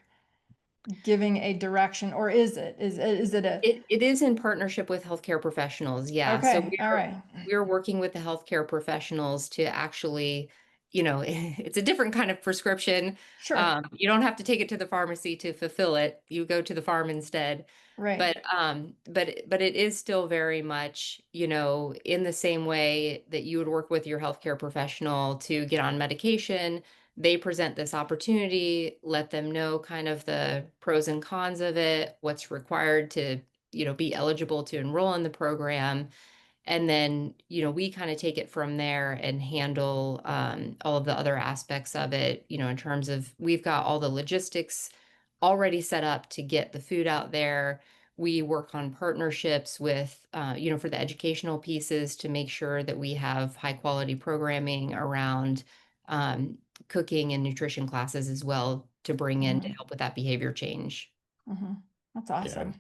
[SPEAKER 1] giving a direction, or is it? Is it a
[SPEAKER 3] It is in partnership with healthcare professionals, yeah. So
[SPEAKER 1] okay? All right.
[SPEAKER 3] we're working with the healthcare professionals to actually, it's a different kind of prescription.
[SPEAKER 1] Sure.
[SPEAKER 3] You don't have to take it to the pharmacy to fulfill it. You go to the farm instead.
[SPEAKER 1] Right.
[SPEAKER 3] But it is still very much, in the same way that you would work with your healthcare professional to get on medication. They present this opportunity, let them know kind of the pros and cons of it, what's required to, be eligible to enroll in the program. And then, we kind of take it from there and handle all of the other aspects of it, in terms of we've got all the logistics already set up to get the food out there. We work on partnerships with, for the educational pieces to make sure that we have high quality programming around um, cooking and nutrition classes as well to bring in to
[SPEAKER 1] Mhm.
[SPEAKER 3] help with that behavior change.
[SPEAKER 1] Mhm. That's
[SPEAKER 2] Yeah,
[SPEAKER 1] awesome.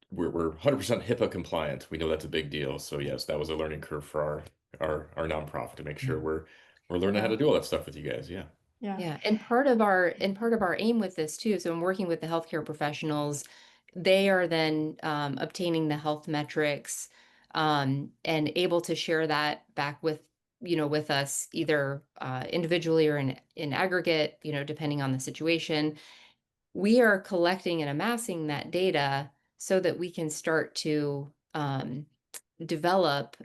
[SPEAKER 2] we're 100% HIPAA compliant. We know that's a big deal. So yes, that was a learning curve for our nonprofit to make sure we're learning how
[SPEAKER 1] Yeah.
[SPEAKER 2] to do all that stuff with you guys. Yeah.
[SPEAKER 1] Yeah.
[SPEAKER 3] Yeah, and part of our aim with this too, so I'm working with the healthcare professionals, they are then obtaining the health metrics and able to share that back with us either individually or in aggregate, depending on the situation. We are collecting and amassing that data so that we can start to develop,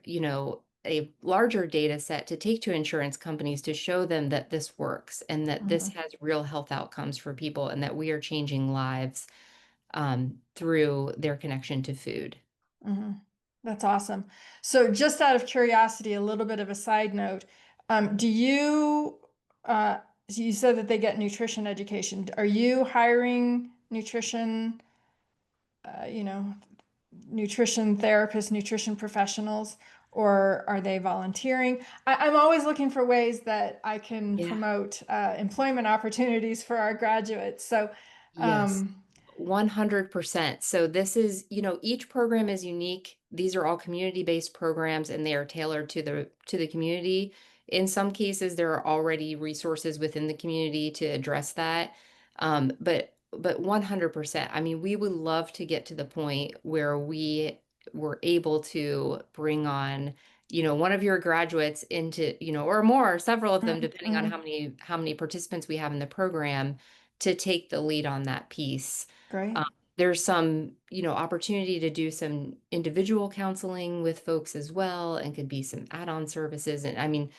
[SPEAKER 3] a larger data set to take to insurance companies to show them that this works and that this
[SPEAKER 1] Mhm.
[SPEAKER 3] has real health outcomes for people and that we are changing lives through their connection to food.
[SPEAKER 1] Mhm. That's awesome. So just out of curiosity, a little bit of a side note, do you, so you said that they get nutrition education. Are you hiring nutrition, you know, nutrition therapists, nutrition professionals, or are they volunteering? I'm always looking for ways that I can
[SPEAKER 3] Yeah.
[SPEAKER 1] promote employment opportunities for our graduates. So,
[SPEAKER 3] Yes.
[SPEAKER 1] um,
[SPEAKER 3] 100%. So this is, each program is unique. These are all community-based programs and they are tailored to the community. In some cases, there are already resources within the community to address that. But 100%, I mean, we would love to get to the point where we were able to bring on, one of your graduates into, or more, several of them, depending on
[SPEAKER 1] mm,
[SPEAKER 3] how many participants we have in the program, to take the lead on that piece.
[SPEAKER 1] great.
[SPEAKER 3] Um, there's some, opportunity to do some individual counseling with folks as well, and could be some add-on services. And I mean,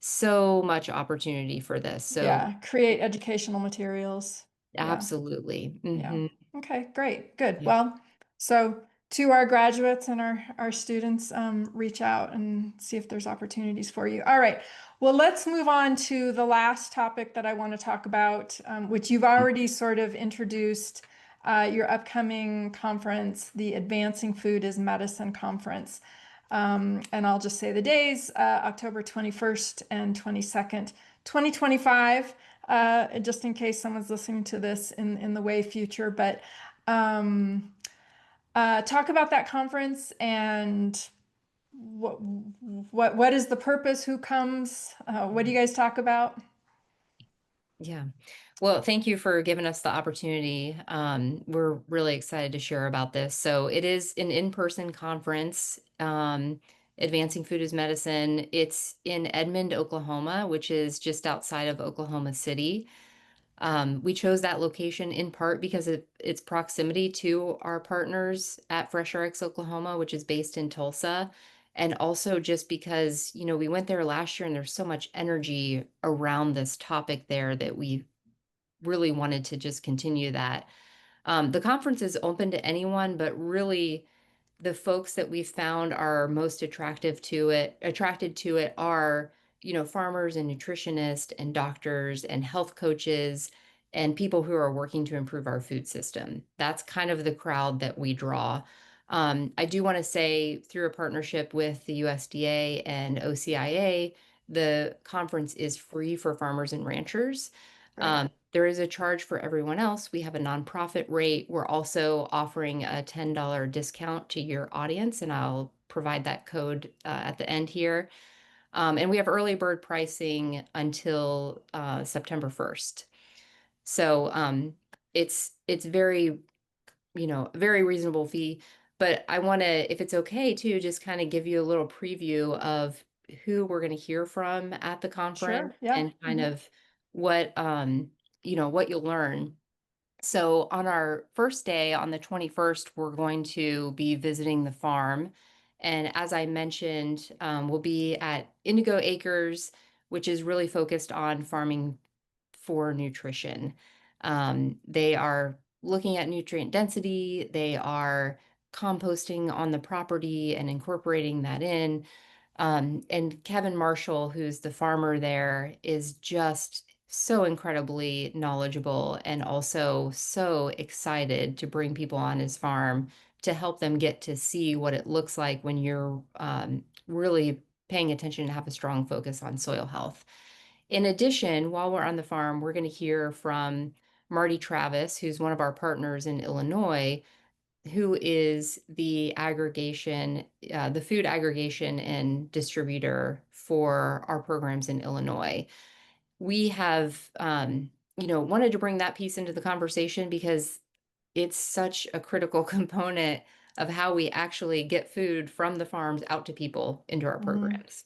[SPEAKER 3] so much opportunity for this. So
[SPEAKER 1] Yeah, create educational materials. Yeah.
[SPEAKER 3] absolutely.
[SPEAKER 1] Yeah. Okay, great. Good.
[SPEAKER 3] Yeah.
[SPEAKER 1] Well, so to our graduates and our students, reach out and see if there's opportunities for you. All right. Well, let's move on to the last topic that I want to talk about, which you've already sort of introduced, your upcoming conference, the Advancing Food as Medicine Conference. And I'll just say the days, October 21st and 22nd, 2025, just in case someone's listening to this in the way future. But talk about that conference and what is the purpose? Who comes? What do you guys talk about?
[SPEAKER 3] Yeah. Well, thank you for giving us the opportunity. We're really excited to share about this. So it is an in-person conference, Advancing Food as Medicine. It's in Edmond, Oklahoma, which is just outside of Oklahoma City. We chose that location in part because of its proximity to our partners at FreshRx Oklahoma, which is based in Tulsa. And also just because, we went there last year and there's so much energy around this topic there that we really wanted to just continue that. The conference is open to anyone, but really the folks that we found are most attracted to it are, farmers and nutritionists and doctors and health coaches and people who are working to improve our food system. That's kind of the crowd that we draw. I do want to say, through a partnership with the USDA and OCIA, the conference is free for farmers and ranchers.
[SPEAKER 1] Right.
[SPEAKER 3] There is a charge for everyone else. We have a nonprofit rate. We're also offering a $10 discount to your audience, and I'll provide that code at the end here. And we have early bird pricing until September 1st. So it's very, very reasonable fee. But I want to, if it's okay too, just kind of give you a little preview of who we're going to hear from at the conference
[SPEAKER 1] Sure. Yeah.
[SPEAKER 3] and kind of what, what you'll learn. So on our first day, on the 21st, we're going to be visiting the farm. And as I mentioned, we'll be at Indigo Acres, which is really focused on farming for nutrition. They are looking at nutrient density. They are composting on the property and incorporating that in. And Kevin Marshall, who's the farmer there, is just so incredibly knowledgeable and also so excited to bring people on his farm to help them get to see what it looks like when you're really paying attention and have a strong focus on soil health. In addition, while we're on the farm, we're going to hear from Marty Travis, who's one of our partners in Illinois, who is the the food aggregation and distributor for our programs in Illinois. We have, wanted to bring that piece into the conversation because it's such a critical component of how we actually get food from the farms out to people into our programs.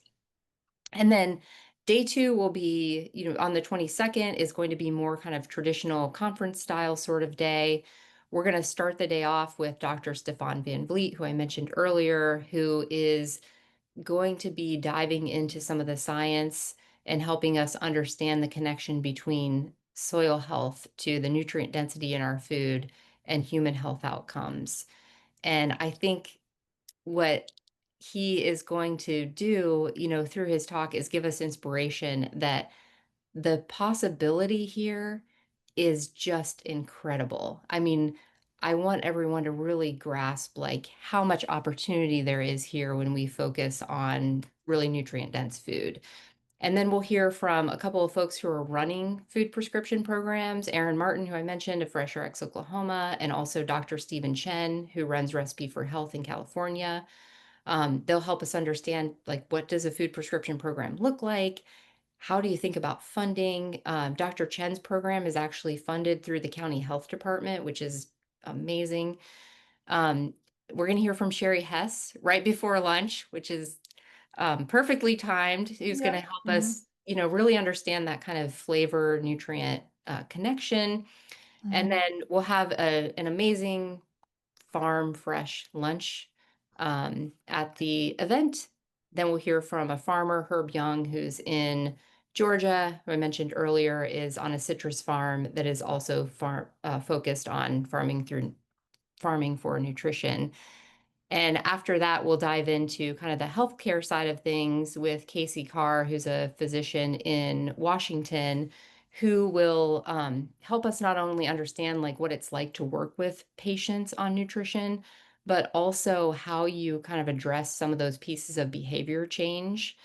[SPEAKER 3] And then day two will be, on the 22nd is going to be more kind of traditional conference style sort of day. We're going to start the day off with Dr. Stefan Van Vliet, who I mentioned earlier, who is going to be diving into some of the science and helping us understand the connection between soil health to the nutrient density in our food and human health outcomes. And I think what he is going to do, through his talk is give us inspiration that the possibility here is just incredible. I mean, I want everyone to really grasp like how much opportunity there is here when we focus on really nutrient dense food. And then we'll hear from a couple of folks who are running food prescription programs, Aaron Martin, who I mentioned of Fresh RX Oklahoma, and also Dr. Stephen Chen, who runs Recipe for Health in California. They'll help us understand, like, what does a food prescription program look like? How do you think about funding? Dr. Chen's program is actually funded through the county health department, which is amazing. We're going to hear from Sherry Hess right before lunch, which is perfectly timed, who's going to help us, really understand that kind of flavor nutrient connection. And then we'll have an amazing farm fresh lunch at the event. Then we'll hear from a farmer, Herb Young, who's in Georgia, who I mentioned earlier, is on a citrus farm that is also focused on farming for nutrition. And after that, we'll dive into kind of the healthcare side of things with Casey Carr, who's a physician in Washington, who will help us not only understand like what it's like to work with patients on nutrition, but also how you kind of address some of those pieces of behavior change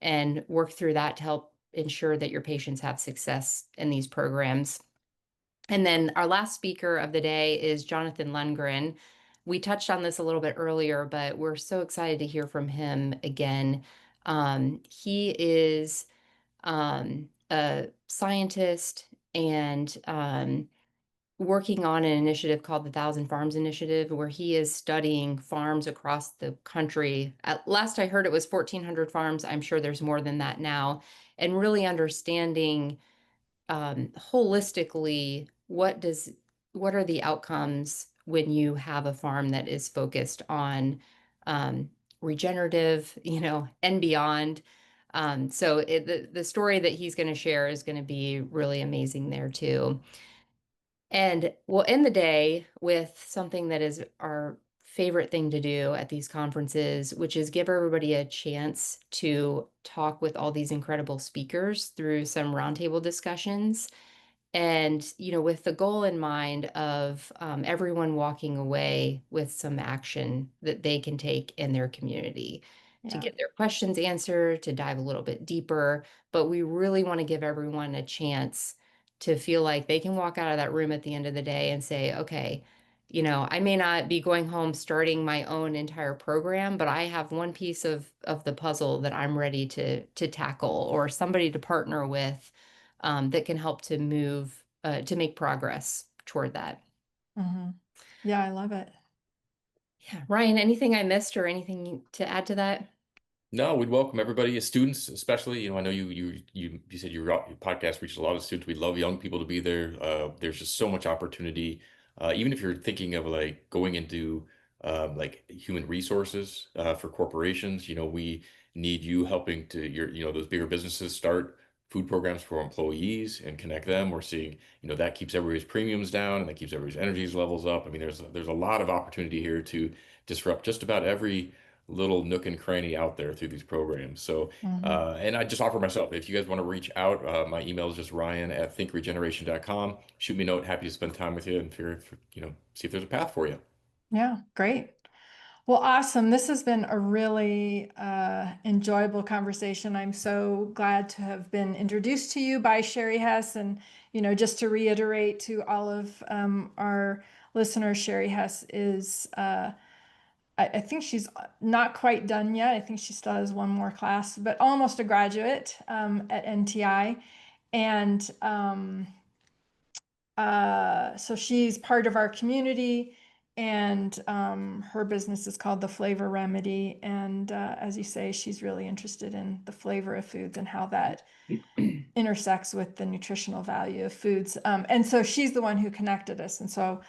[SPEAKER 3] and work through that to help ensure that your patients have success in these programs. And then our last speaker of the day is Jonathan Lundgren. We touched on this a little bit earlier, but we're so excited to hear from him again. He is a scientist and working on an initiative called the Thousand Farms Initiative, where he is studying farms across the country. At last I heard it was 1,400 farms. I'm sure there's more than that now, and really understanding holistically what are the outcomes when you have a farm that is focused on regenerative, and beyond. So the story that he's going to share is going to be really amazing there too. And we'll end the day with something that is our favorite thing to do at these conferences, which is give everybody a chance to talk with all these incredible speakers through some roundtable discussions. And, with the goal in mind of everyone walking away with some action that they can take in their community to
[SPEAKER 1] Yeah.
[SPEAKER 3] get their questions answered, to dive a little bit deeper. But we really want to give everyone a chance to feel like they can walk out of that room at the end of the day and say, okay, I may not be going home starting my own entire program, but I have one piece of the puzzle that I'm ready to tackle, or somebody to partner with that can help to move, to make progress toward that.
[SPEAKER 1] Mhm. Yeah, I love it.
[SPEAKER 3] Yeah. Ryan, anything I missed or anything to add to that?
[SPEAKER 2] No, we'd welcome everybody, students especially. I know you said your podcast reaches a lot of students. We'd love young people to be there. There's just so much opportunity. Even if you're thinking of like going into like human resources for corporations, we need you helping to those bigger businesses start food programs for employees and connect them. We're seeing, that keeps everybody's premiums down and that keeps everybody's energy levels up. I mean, there's a lot of opportunity here to disrupt just about every little nook and cranny out there through these programs. So,
[SPEAKER 1] Mhm.
[SPEAKER 2] and I just offer myself, if you guys want to reach out, my email is just ryan@thinkregeneration.com. Shoot me a note. Happy to spend time with you and figure, see if there's a path for you.
[SPEAKER 1] Yeah, great. Well, awesome. This has been a really enjoyable conversation. I'm so glad to have been introduced to you by Sherry Hess. And, just to reiterate to all of our listeners, Sherry Hess is, I think she's not quite done yet. I think she still has one more class, but almost a graduate at NTI. And so she's part of our community, and her business is called The Flavor Remedy. And as you say, she's really interested in the flavor of foods and how that intersects with the nutritional value of foods. And so she's the one who connected us. And so,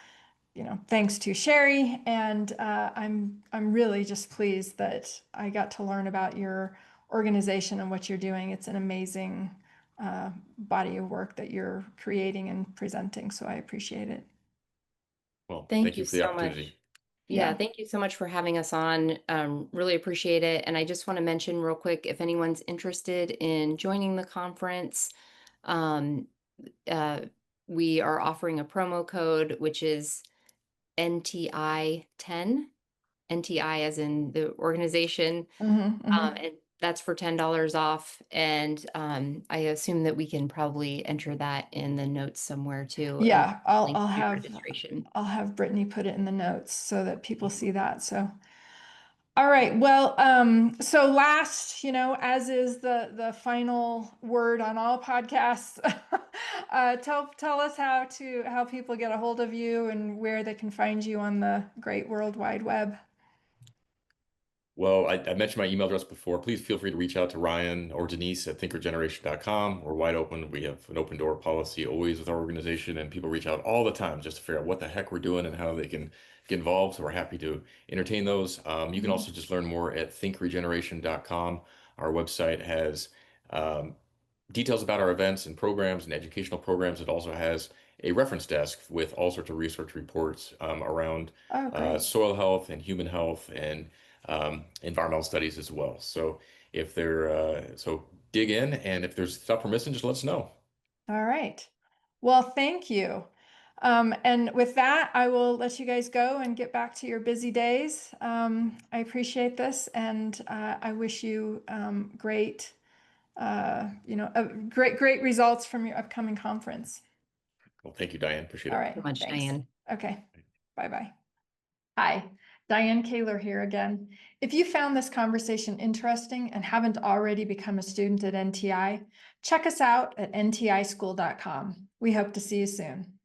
[SPEAKER 1] thanks to Sherry. And I'm really just pleased that I got to learn about your organization and what you're doing. It's an amazing body of work that you're creating and presenting. So I appreciate it.
[SPEAKER 2] Well,
[SPEAKER 3] Thank
[SPEAKER 2] thank
[SPEAKER 3] you
[SPEAKER 2] you for the
[SPEAKER 3] so much.
[SPEAKER 2] opportunity.
[SPEAKER 3] Yeah,
[SPEAKER 1] Yeah.
[SPEAKER 3] thank you so much for having us on. Really appreciate it. And I just want to mention real quick, if anyone's interested in joining the conference, um, uh, we are offering a promo code, which is NTI 10, NTI as in the organization.
[SPEAKER 1] Mhm, mhm.
[SPEAKER 3] And that's for $10 off. And I assume that we can probably enter that in the notes somewhere too, and
[SPEAKER 1] Yeah, I'll
[SPEAKER 3] link
[SPEAKER 1] I'll
[SPEAKER 3] to
[SPEAKER 1] have
[SPEAKER 3] registration.
[SPEAKER 1] I'll have Brittany put it in the notes so that people see that. So all right. Well, so last, as is the final word on all podcasts, tell us how people get a hold of you and where they can find you on the great World Wide Web.
[SPEAKER 2] Well, I mentioned my email address before. Please feel free to reach out to Ryan or Denise at thinkregeneration.com. We're wide open. We have an open door policy always with our organization, and people reach out all the time just to figure out what the heck we're doing and how they can get involved. So we're happy to entertain those. You can
[SPEAKER 1] Mhm.
[SPEAKER 2] also just learn more at thinkregeneration.com. Our website has um, details about our events and programs and educational programs. It also has a reference desk with all sorts of research reports around
[SPEAKER 1] Oh, great.
[SPEAKER 2] soil health and human health and environmental studies as well. So if they're so dig in, and if there's stuff we're missing, just let us know.
[SPEAKER 1] All right. Well, thank you. And with that, I will let you guys go and get back to your busy days. I appreciate this, and I wish you great great results from your upcoming conference.
[SPEAKER 2] Well, thank you, Diane. Appreciate
[SPEAKER 1] All
[SPEAKER 2] it.
[SPEAKER 1] right,
[SPEAKER 3] So much,
[SPEAKER 1] thanks.
[SPEAKER 3] Diane.
[SPEAKER 1] Okay, bye-bye. Hi, Dianne Kaler here again. If you found this conversation interesting and haven't already become a student at NTI, check us out at ntischool.com. We hope to see you soon.